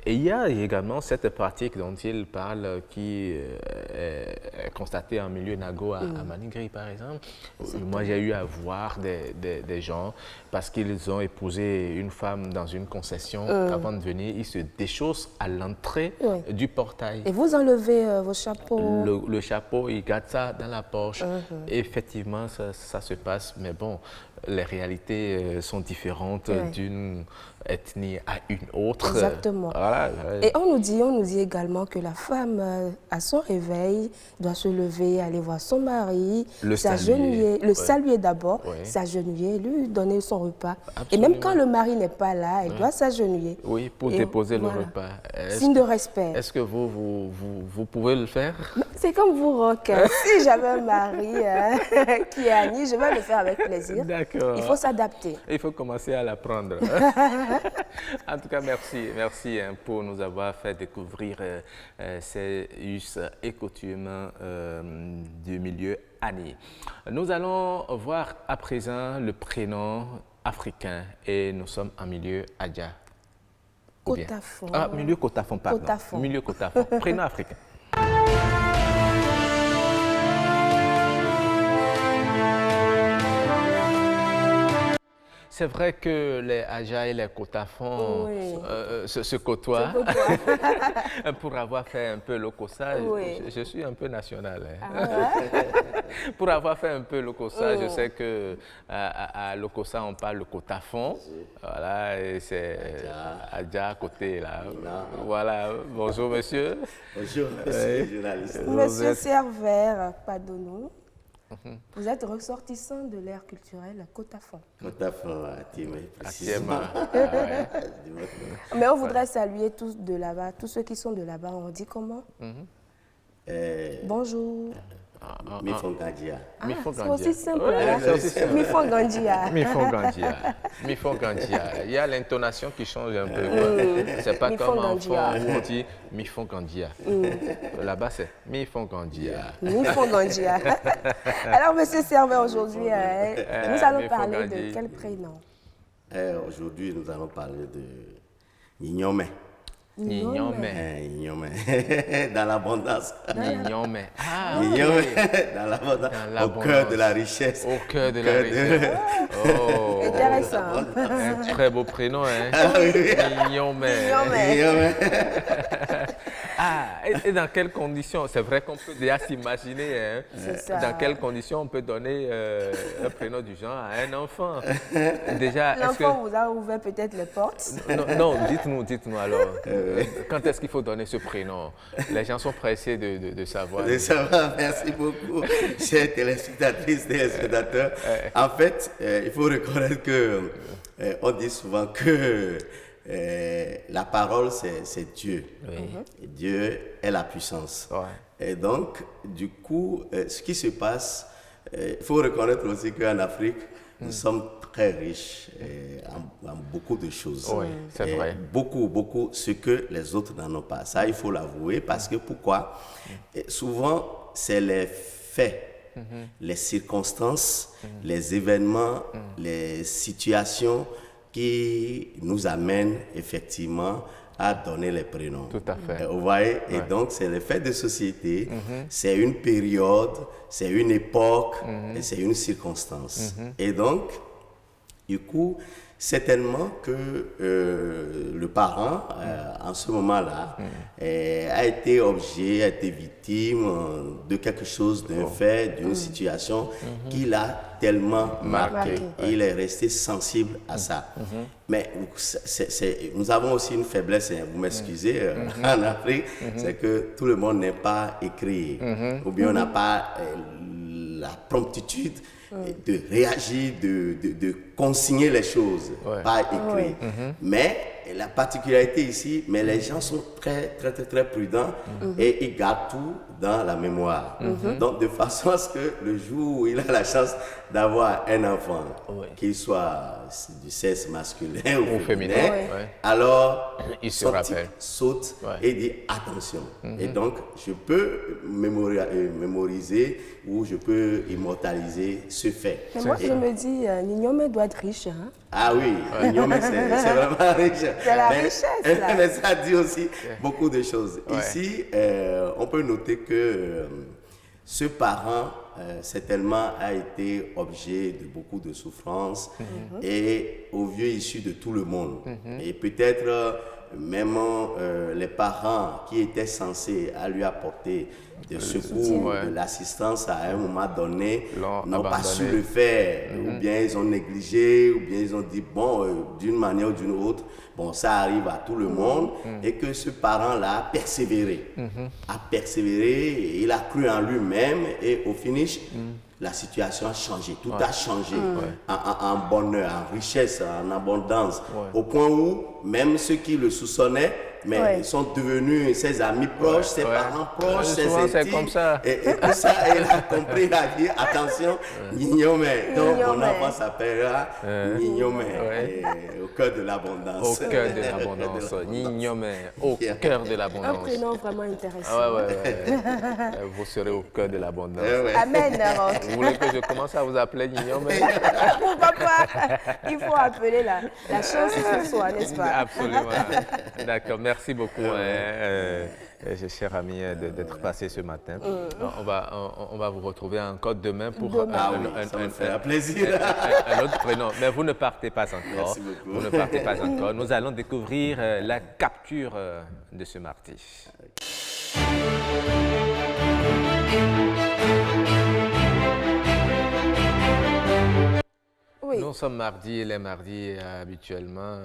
Et il y a également cette pratique dont il parle qui est constatée en milieu Nago à Manigri, par exemple. Moi, j'ai eu à voir des gens, parce qu'ils ont épousé une femme dans une concession, avant de venir, ils se déchaussent à l'entrée du portail. Et vous enlevez vos chapeaux? Le chapeau, ils gardent ça dans la poche. Et effectivement, ça se passe, mais bon, les réalités sont différentes d'une ethnie à une autre. Exactement. Voilà. Et on nous dit également que la femme, à son réveil, doit se lever, aller voir son mari, s'agenouiller, saluer d'abord, s'agenouiller, lui donner son repas. Absolument. Et même quand le mari n'est pas là, elle doit s'agenouiller. Oui, pour déposer le repas. Signe de respect. Est-ce que vous pouvez le faire? C'est comme vous, Roch. Si j'avais un mari qui est Annie, je vais le faire avec plaisir. D'accord. Il faut s'adapter. Il faut commencer à l'apprendre. En tout cas, merci pour nous avoir fait découvrir ces us et coutumes du milieu Annie. Nous allons voir à présent le prénom africain et nous sommes en milieu Adja. Kotafon. Ah, milieu Kotafon, pardon. Kotafon. Milieu Kotafon. Prénom africain. C'est vrai que les Adja et les Kotafon se côtoient. Pour avoir fait un peu le Kossa, je suis un peu national. Pour avoir fait un peu le Kossa, je sais qu'à le Kossa, on parle le Kotafon. Voilà, et c'est Adja à côté. Là. Voilà, bonjour monsieur. Bonjour, monsieur le journaliste. Monsieur Servère, pardonnons. Vous êtes ressortissant de l'ère culturelle Kotafon. Kotafon, précisément. Mais on voudrait saluer tous de là-bas, tous ceux qui sont de là-bas. On dit comment? Bonjour. Mifongandia. C'est aussi simple. Mifongandia. Mifongandia. Il y a l'intonation qui change un peu. C'est pas comme en fond où on dit Mifongandia. Là-bas, c'est Mifongandia. Mifongandia. Alors, monsieur Serveur, aujourd'hui, nous allons parler de quel prénom? Aujourd'hui, nous allons parler de Nignome. Nignome. Dans l'abondance. Nignome. Ah, Nignome. Dans l'abondance. Au cœur de la richesse. Au cœur de la richesse. Oh. Intéressant. Un très beau prénom, hein. Nignome. Ah, et dans quelles conditions? C'est vrai qu'on peut déjà s'imaginer, hein, dans quelles conditions on peut donner un prénom du genre à un enfant. Déjà, l'enfant vous a ouvert peut-être les portes? Non, dites-nous alors. Quand est-ce qu'il faut donner ce prénom? Les gens sont pressés de savoir. De savoir, merci beaucoup, chers téléspectatrices, téléspectateurs. En fait, il faut reconnaître qu'on dit souvent que la parole, c'est Dieu. Et Dieu est la puissance. Et donc, du coup, ce qui se passe, il faut reconnaître aussi qu'en Afrique, nous sommes très riches en beaucoup de choses. Oui, c'est vrai. Beaucoup, ce que les autres n'en ont pas. Ça, il faut l'avouer, parce que pourquoi? Souvent, c'est les faits, les circonstances, les événements, les situations qui nous amènent effectivement à donner les prénoms. Tout à fait. Vous voyez? Et donc, c'est le fait de société, c'est une période, c'est une époque, et c'est une circonstance. Et donc, du coup, certainement que le parent, en ce moment-là, a été objet, a été victime de quelque chose, d'un fait, d'une situation qui l'a tellement marqué. Et il est resté sensible à ça. Mais nous avons aussi une faiblesse, vous m'excusez, en Afrique, c'est que tout le monde n'est pas écrit. Ou bien on n'a pas la promptitude de réagir, de consigner les choses, pas écrit. Mais la particularité ici, mais les gens sont très prudents et ils gardent tout dans la mémoire. Donc, de façon à ce que le jour où il a la chance d'avoir un enfant, qu'il soit du sexe masculin ou féminin, alors il se son rappelle. type saute et dit attention. Et donc, je peux mémoriser ou je peux immortaliser ce fait. Mais moi, je me dis, Nignome doit être riche. Hein? Ah oui, Nignome, c'est vraiment riche. C'est la richesse, là. Mais ça dit aussi beaucoup de choses. Ici, on peut noter que ce parent, certainement, a été objet de beaucoup de souffrances et au vieux issu de tout le monde. Et peut-être même les parents qui étaient censés à lui apporter de secours, de l'assistance à un moment donné, n'ont pas su le faire, ou bien ils ont négligé, ou bien ils ont dit, bon, d'une manière ou d'une autre, bon, ça arrive à tout le monde, et que ce parent-là a persévéré, et il a cru en lui-même, et au finish, la situation a changé, tout a changé en bonheur, en richesse, en abondance, au point où même ceux qui le soupçonnaient, mais ils sont devenus ses amis proches, ses parents proches, ses intimes. Comme ça. Et tout ça, il a compris, il a dit, attention, Nignome. Donc, mon enfant s'appellera Nignome, au cœur de l'abondance. Au cœur de l'abondance, Nignome, au cœur de l'abondance. Un prénom vraiment intéressant. Vous serez au cœur de l'abondance. Amen. Vous voulez que je commence à vous appeler Nignome? Pourquoi pas? Il faut appeler la chance sur soi, n'est-ce pas? Absolument. D'accord, merci beaucoup, cher ami, d'être passé ce matin. On va vous retrouver encore demain pour ça me fait plaisir. Un autre prénom. Mais vous ne partez pas encore. Merci beaucoup. Vous ne partez pas encore. Nous allons découvrir la capture de ce mardi. Oui. Nous sommes mardi et les mardis habituellement.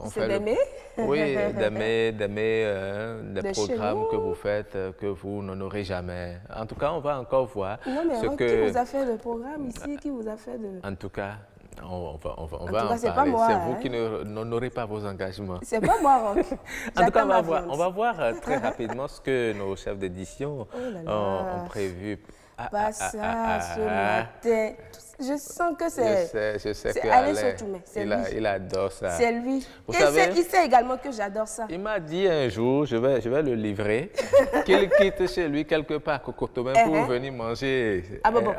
On fait d'aimer? Oui, d'aimer, des programmes que vous faites, que vous n'honorez jamais. En tout cas, on va encore voir. Non, mais qui vous a fait le programme ici? Qui vous a fait de... En tout cas, on va en c'est parler. pas moi, C'est vous qui n'honorez pas vos engagements. C'est pas moi, Rock. En tout cas, on va voir très rapidement ce que nos chefs d'édition ont prévu. Pas ça, ce matin. Je sens que c'est... Je sais que Alain Sotoumé, c'est lui. Il adore ça. C'est lui. Vous savez, il sait également que j'adore ça. Il m'a dit un jour, je vais le livrer, qu'il quitte chez lui quelque part à Cocotomin pour venir manger. Ah bon.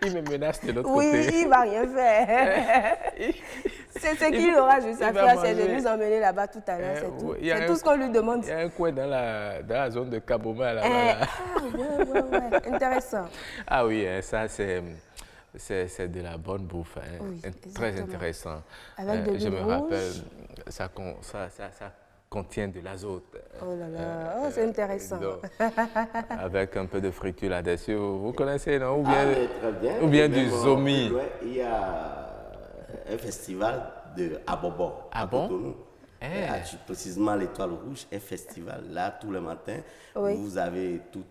Il me menace de l'autre côté. Oui, il ne va rien faire. C'est ce qu'il aura juste à faire, c'est de nous emmener là-bas tout à l'heure, c'est tout. C'est tout ce qu'on lui demande. Il y a un coin dans la zone de Kaboma là-bas. Ouais. Intéressant. Ah oui, ça c'est de la bonne bouffe, oui, très intéressant. Avec de l'huile Je me rouge. rappelle, ça contient de l'azote. Oh là là, c'est intéressant. Avec un peu de friture là-dessus, vous connaissez, non? Ou très bien. Ou bien du zomi. Il y a un festival de Abobo. Ah bon? Cotonou. Précisément l'Étoile Rouge, un festival. Là, tous les matins, vous avez tous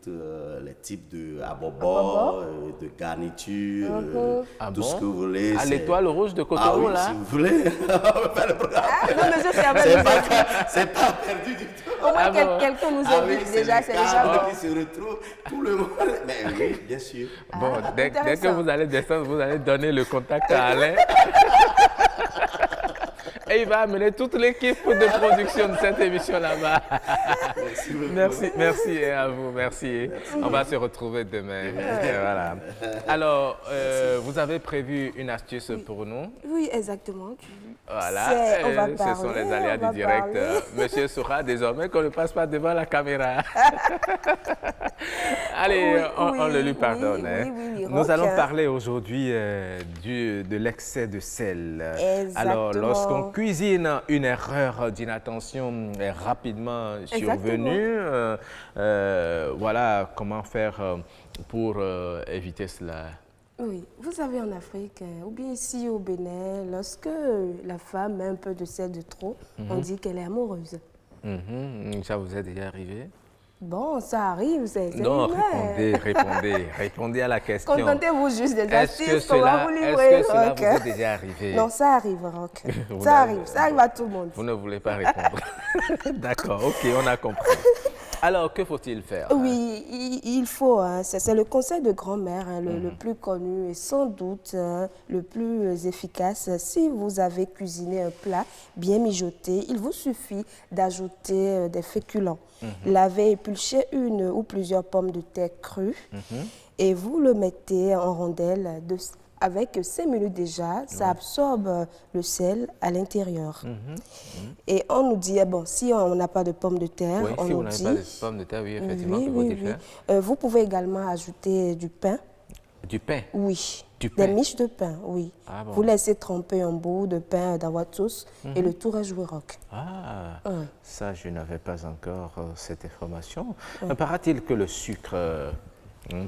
les types de abobo, de garnitures, tout ce que vous voulez. À l'Étoile Rouge de Cotonou, là? Si vous voulez, on va faire le programme. C'est pas perdu du tout. Au moins, quelqu'un nous invite déjà, c'est déjà qui se retrouve, tout le monde. Mais oui, bien sûr. Bon, dès que vous allez descendre, vous allez donner le contact à Alain. Et il va amener toute l'équipe de production de cette émission là-bas. Merci à vous, merci. On va se retrouver demain. Voilà. Alors, vous avez prévu une astuce pour nous? Oui, exactement. Voilà, ce sont les aléas du direct. Monsieur saura désormais qu'on ne passe pas devant la caméra. Allez, on le lui pardonne. Oui, nous allons parler aujourd'hui de l'excès de sel. Exactement. Alors, lorsqu'on cuisine, une erreur d'inattention est rapidement survenue. Voilà comment faire pour éviter cela. Oui, vous savez en Afrique, ou bien ici au Bénin, lorsque la femme met un peu de sel de trop, on dit qu'elle est amoureuse. Ça vous est déjà arrivé? Bon, ça arrive, c'est Non, humain. répondez à la question. Contentez-vous juste des astuces, Est-ce que cela vous est déjà arrivé? Non, ça arrive, Rock. Ça arrive à tout le monde. Vous ne voulez pas répondre. D'accord, ok, on a compris. Alors, que faut-il faire? Oui, il faut, c'est le conseil de grand-mère, le plus connu et sans doute le plus efficace. Si vous avez cuisiné un plat bien mijoté, il vous suffit d'ajouter des féculents. Lavez et épluchez une ou plusieurs pommes de terre crues et vous le mettez en rondelles avec 5 minutes déjà, ça absorbe le sel à l'intérieur. Et on nous dit, bon, si on n'a pas de pommes de terre, oui, on si nous vous n'avez dit... pas de pommes de terre, oui, effectivement, que faut-il faire? Vous pouvez également ajouter du pain. Du pain? Oui. Du pain? Des miches de pain, oui. Ah bon. Vous laissez tremper un bout de pain dans votre sauce et le tout est joué rock. Ah, ça, je n'avais pas encore cette information. Paraît-il que le sucre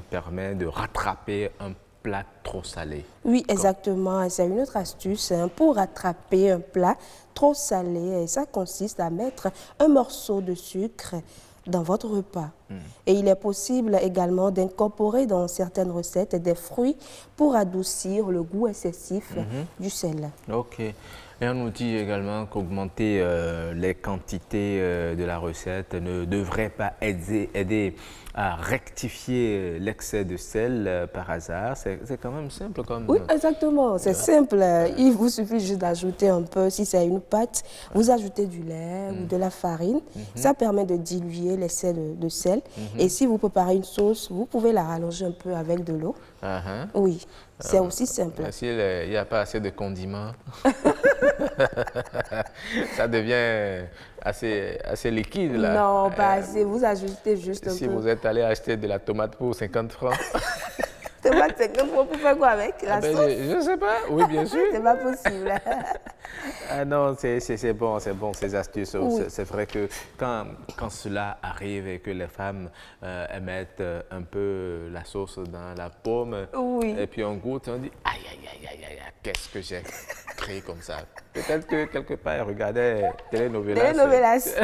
permet de rattraper un plat trop salé? Oui, exactement. C'est une autre astuce pour rattraper un plat trop salé. Et ça consiste à mettre un morceau de sucre dans votre repas. Et il est possible également d'incorporer dans certaines recettes des fruits pour adoucir le goût excessif du sel. Ok. Et on nous dit également qu'augmenter les quantités de la recette ne devrait pas aider à rectifier l'excès de sel par hasard. C'est quand même simple comme... Oui, exactement. C'est simple. Il vous suffit juste d'ajouter un peu, si c'est une pâte, vous ajoutez du lait ou de la farine. Ça permet de diluer l'excès de sel. Et si vous préparez une sauce, vous pouvez la rallonger un peu avec de l'eau. Oui, c'est aussi simple. S'il n'y a pas assez de condiments, ça devient assez liquide là. Non, pas assez. Vous ajoutez juste un peu. Si vous êtes allé acheter de la tomate pour 50 francs. Tomate 50 francs, pour faire quoi avec la sauce? Je ne sais pas. Oui, bien sûr. C'est pas possible. Ah non, c'est bon, ces astuces. Oui. C'est vrai que quand cela arrive et que les femmes mettent un peu la sauce dans la pomme, et puis on goûte, on dit aïe, qu'est-ce que j'ai créé comme ça? Peut-être que quelque part, elle regardait Telenovelas.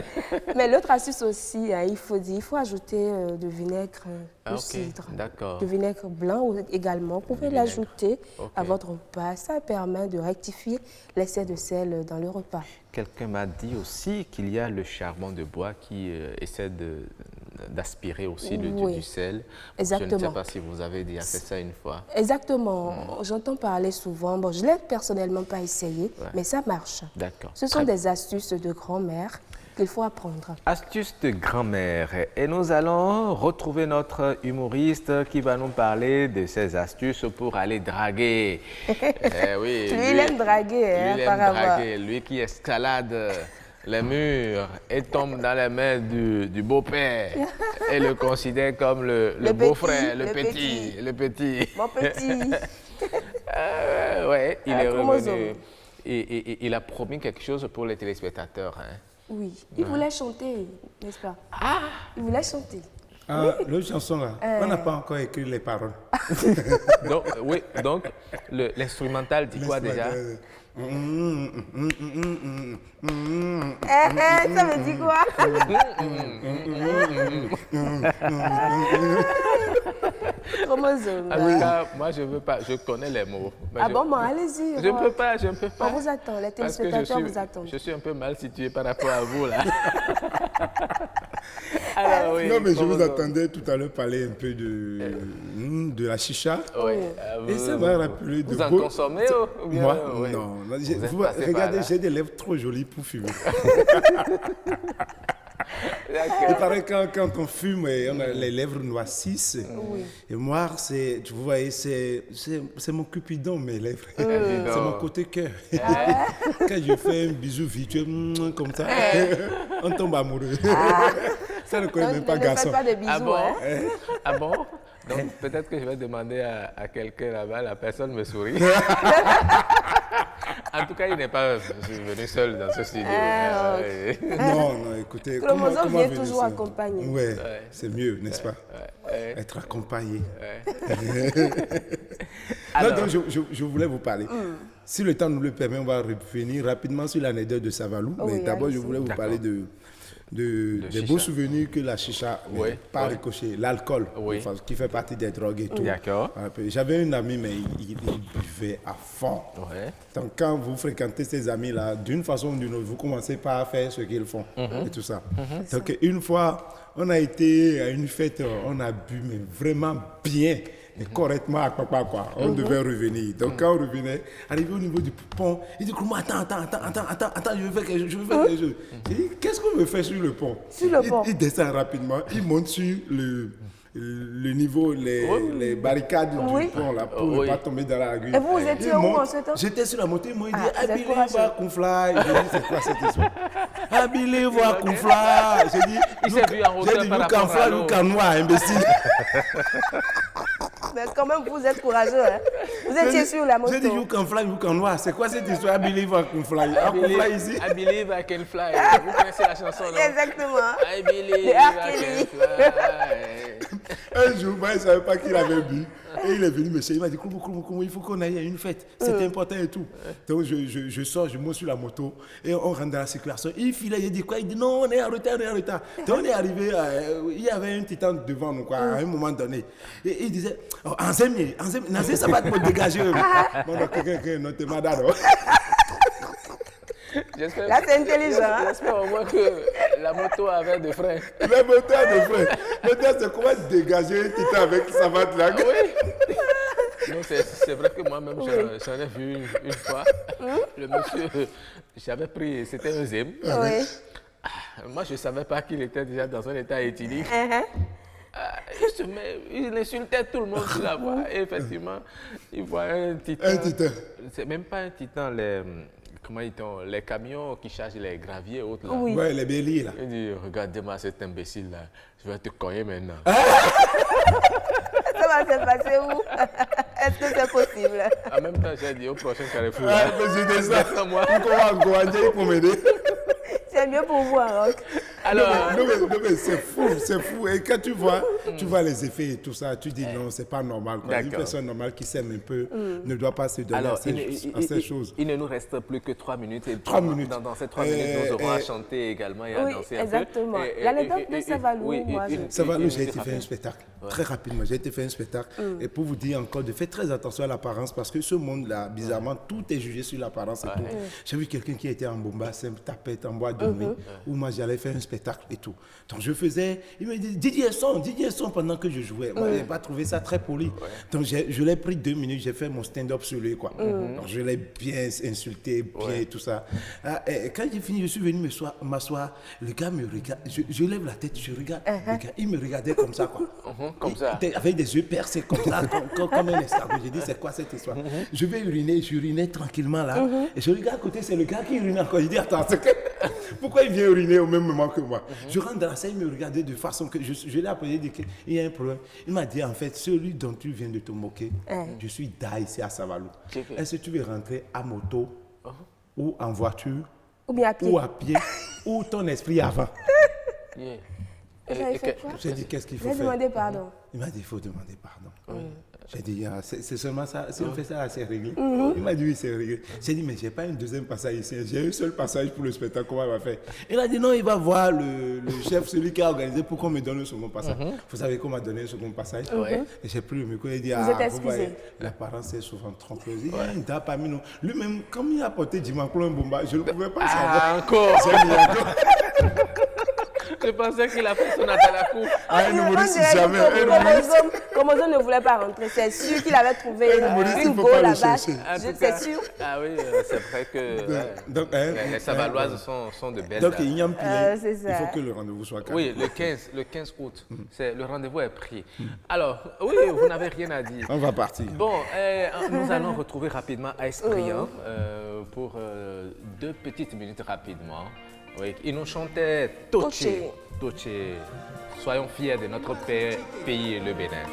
Mais l'autre astuce aussi, il faut ajouter de vinaigre de cidre. D'accord. De vinaigre blanc également. Vous pouvez l'ajouter à votre repas. Ça permet de rectifier l'excès de sel dans le repas. Quelqu'un m'a dit aussi qu'il y a le charbon de bois qui essaie d'aspirer aussi du sel. Exactement. Je ne sais pas si vous avez déjà fait ça une fois. Exactement. J'entends parler souvent. Bon, je ne l'ai personnellement pas essayé, mais ça marche. D'accord. Ce sont des astuces de grand-mère qu'il faut apprendre. Astuces de grand-mère. Et nous allons retrouver notre humoriste qui va nous parler de ses astuces pour aller draguer. Oui, lui, il aime draguer. Lui, il aime draguer. Lui qui escalade les murs et tombe dans les mains du beau-père et le considère comme le beau-frère, le petit. Mon petit. Oui, il est revenu. Et il a promis quelque chose pour les téléspectateurs. Oui, il voulait chanter, n'est-ce pas? Il voulait chanter. L'autre chanson là, on n'a pas encore écrit les paroles. donc l'instrumental dit quoi déjà? Ça me dit quoi? Chromosome. En tout cas, moi je veux pas, je connais les mots. Allez-y. Je ne peux pas. On vous attend, les téléspectateurs vous attendent. Je suis un peu mal situé par rapport à vous là. Alors, oui, non, mais je vous attendais tout à l'heure parler un peu de la chicha. Oui. Et ça m'a rappelé de vous en consommez ou bien? Moi, non. Regardez, j'ai des lèvres trop jolies pour fumer. Il paraît que quand on fume, on a les lèvres noircissent. Et moi, vous voyez, c'est mon cupidon, mes lèvres. C'est mon côté cœur. Quand je fais un bisou virtuel, comme ça, on tombe amoureux. Ça ne connaît même pas garçon. Ne faites pas de bisous, Ah bon? Donc peut-être que je vais demander à quelqu'un là-bas, la personne me sourit. En tout cas, il n'est pas venu seul dans ce studio. Non, écoutez. Chromosome vient toujours accompagné. Oui, c'est mieux, n'est-ce pas? Être accompagné. Alors, donc, je voulais vous parler. Si le temps nous le permet, on va revenir rapidement sur l'anecdote de Savalou. Mais d'abord, je voulais vous parler des beaux souvenirs que la chicha, mais pas ricochet, l'alcool, qui fait partie des drogues et tout. D'accord. J'avais un ami, mais il buvait à fond. Donc quand vous fréquentez ces amis-là, d'une façon ou d'une autre, vous commencez pas à faire ce qu'ils font et tout ça. Donc une fois, on a été à une fête, on a bu, mais vraiment bien. Et correctement à papa, quoi. On devait revenir. Donc quand on revenait, arrivé au niveau du pont, il dit attends, je veux faire quelque chose. J'ai dit, qu'est-ce qu'on veut faire sur le pont? Il descend rapidement, il monte sur le niveau, les barricades du pont là, pour ne pas tomber dans la rue. Et vous étiez où en ce temps? J'étais sur la montée, moi il dit Abili va Koufla. J'ai dit c'est quoi cette histoire? Abili va Koufla. J'ai dit il s'est vu en hauteur par rapport à l'eau. Imbécile. Mais quand même, vous êtes courageux. Hein? Vous étiez sur la moto. J'ai dit Youkanfla, c'est quoi cette histoire? Abili va Koufla. Ici. Abili va Koufla. Vous connaissez la chanson, non? Exactement. Abili va Koufla. Un jour, moi, je ne savais pas qu'il avait bu. Et il est venu me chercher. Il m'a dit, comment il faut qu'on aille à une fête. C'est important et tout. Donc, je sors, je monte sur la moto et on rentre dans la circulation. Il filait, il dit quoi? Il dit, non, on est en retard. Donc, on est arrivé, il y avait un titan devant nous, quoi, à un moment donné. Et il disait, Anzemi, Nazé, ça va te dégager. Bon, donc, quelqu'un, non, t'es madame. Là, c'est intelligent. J'espère au moins que la moto avait des freins. La moto a des freins. Maintenant, c'est comment dégager un titan avec sa savate là? Oui. Non, c'est vrai que moi-même, j'en ai vu une fois. Le monsieur, j'avais pris, c'était un zème. Moi, je ne savais pas qu'il était déjà dans un état éthylique. Il insultait tout le monde sur la voie. Et effectivement, il voit un titan. Un titan. C'est même pas un titan, les camions qui chargent les graviers et autres là. Oui, les béliers là. Il dit, regardez-moi cet imbécile là, je vais te cogner maintenant. Ça va se passer où? Est-ce que c'est possible? En même temps, j'ai dit au prochain carrefour. Mais c'est ça. Moi, pour m'aider. C'est mieux pour vous, Rock. Alors, non, mais c'est fou. Et quand tu vois les effets et tout ça, tu dis non, c'est pas normal. Une personne normale qui s'aime un peu ne doit pas se donner à ces choses. Il ne nous reste plus que 3 minutes. Et 3 minutes. Dans ces 3 minutes, nous aurons à chanter également et à danser un peu. Exactement. L'anecdote de Savalou, moi, Savalou, j'ai été faire un spectacle. Très rapidement, j'ai été faire un spectacle. Et pour vous dire encore, de faire très attention à l'apparence, parce que ce monde-là, bizarrement, tout est jugé sur l'apparence et tout. J'ai vu quelqu'un qui était en bomba, simple tapette, en bois de nuit, où moi j'allais faire un spectacle et tout. Donc je faisais, il me dit Didier son pendant que je jouais. Moi, je n'ai pas trouvé ça très poli. Donc je l'ai pris 2 minutes, j'ai fait mon stand-up sur lui, quoi. Donc je l'ai bien insulté, bien et tout ça. Et quand j'ai fini, je suis venu m'asseoir. Le gars me regarde, je lève la tête, je regarde. Le gars, il me regardait comme ça, quoi. Comme ça. Avec des yeux percés comme ça, comme un escargot. J'ai dit, c'est quoi cette histoire? Je vais uriner, j'urinais tranquillement là. Et je regarde à côté, c'est le gars qui urine encore. Je dis, attends, pourquoi il vient uriner au même moment que moi? Je rentre dans la salle, il me regardait de façon que je l'ai appelé, il dit qu'il y a un problème. Il m'a dit, en fait, celui dont tu viens de te moquer, je suis Da ici à Savalou. Est-ce que tu veux rentrer à moto ou en voiture ou à pied ou ton esprit avant? J'ai dit, qu'est-ce qu'il faut faire? J'ai demandé pardon. Il m'a dit, il faut demander pardon. J'ai dit, c'est seulement ça, si on fait ça, c'est réglé. Il m'a dit, oui, c'est réglé. J'ai dit, mais je n'ai pas un deuxième passage ici, j'ai un seul passage pour le spectacle, comment il va faire? Il a dit, non, il va voir le chef, celui qui a organisé, pour qu'on me donne le second passage. Vous savez qu'on m'a donné le second passage? Et j'ai pris le micro et il dit, vous voyez, l'apparence est souvent trompeuse. Il y a une dame parmi nous. Lui-même, comme il a porté Dimanclo un bomba, je ne pouvais pas savoir. Encore. Je pensais qu'il a fait son appel à coup. Un humoriste, jamais. Comme on ne voulait pas rentrer, c'est sûr qu'il avait trouvé une go là-bas. C'est sûr. Ah oui, c'est vrai que les Savaloises sont de belles. Donc, il y a un pied. Il faut que le rendez-vous soit calme. Oui, le 15 août, le rendez-vous est pris. Alors, oui, vous n'avez rien à dire. On va partir. Bon, nous allons retrouver rapidement Ice Brian pour 2 petites minutes rapidement. Oui, il nous chantait Toche. Soyons fiers de notre pays, le Bénin.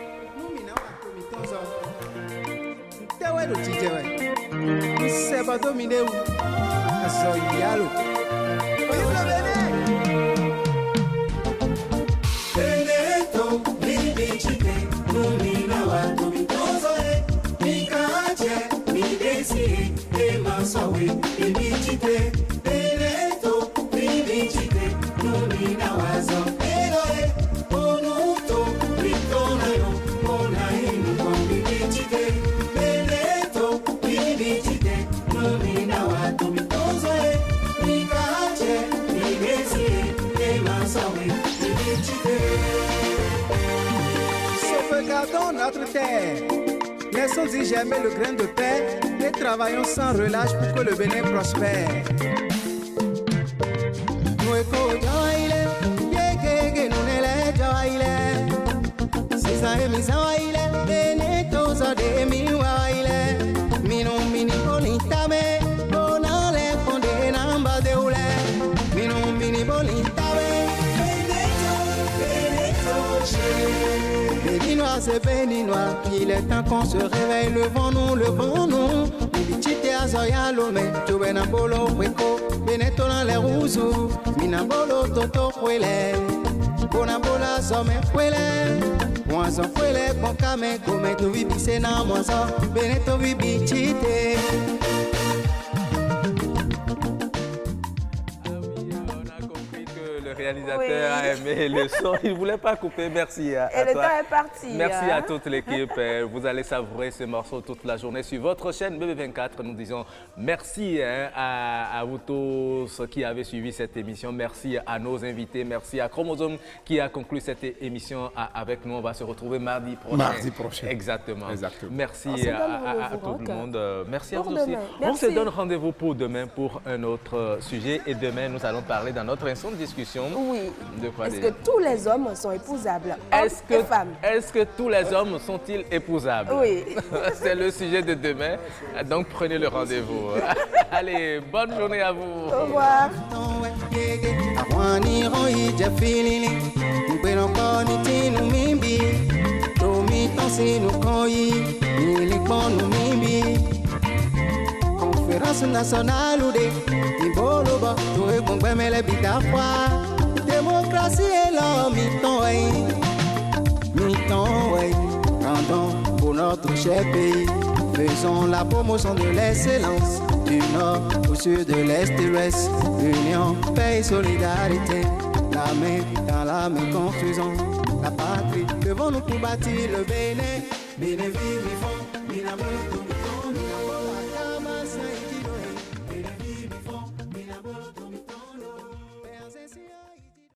Sorry, gardons notre terre. Laissons-y germer le grain de paix et travaillons sans relâche pour que le Bénin prospère. C'est béninois, il est temps qu'on se réveille, levons-nous, levons-nous. Ibichite azoyalo me, tubenambolo weko, benetola le ruzu, minambolo toto kwele, bonambola zome kwele, mwanzo kwele konkame, kome tu vibise na mwanzo, beneto vibichite. Le réalisateur a aimé le son, il ne voulait pas couper. Merci à Et le toi. temps est parti. Merci à toute l'équipe. Vous allez savourer ce morceau toute la journée sur votre chaîne BB24. Nous disons merci à vous tous qui avez suivi cette émission. Merci à nos invités. Merci à Chromosome qui a conclu cette émission avec nous. On va se retrouver mardi prochain. Mardi prochain. Exactement. Merci On se donne à rendez-vous, tout le Roch. monde. Merci à Pour vous aussi. demain. On se Merci. donne rendez-vous pour demain pour un autre sujet. Et demain, nous allons parler dans notre instant de discussion. Oui. De quoi Est-ce déjà? que tous les hommes sont épousables, hommes et femmes? Est-ce que tous les hommes sont-ils épousables? Oui. C'est le sujet de demain, donc prenez le rendez-vous. Allez, bonne journée à vous. Au revoir. Conférence nationale ou des Iboloba, tout est bon, mais les bitafrois. Démocratie et l'homme, mi-temps, ouais. Rendons pour notre cher pays. Faisons la promotion de l'excellence. Du nord au sud, de l'est et l'ouest. Union, paix et solidarité. La main dans la main, construisons la patrie. Devons-nous pour bâtir le Bénin. Bénin, vivons,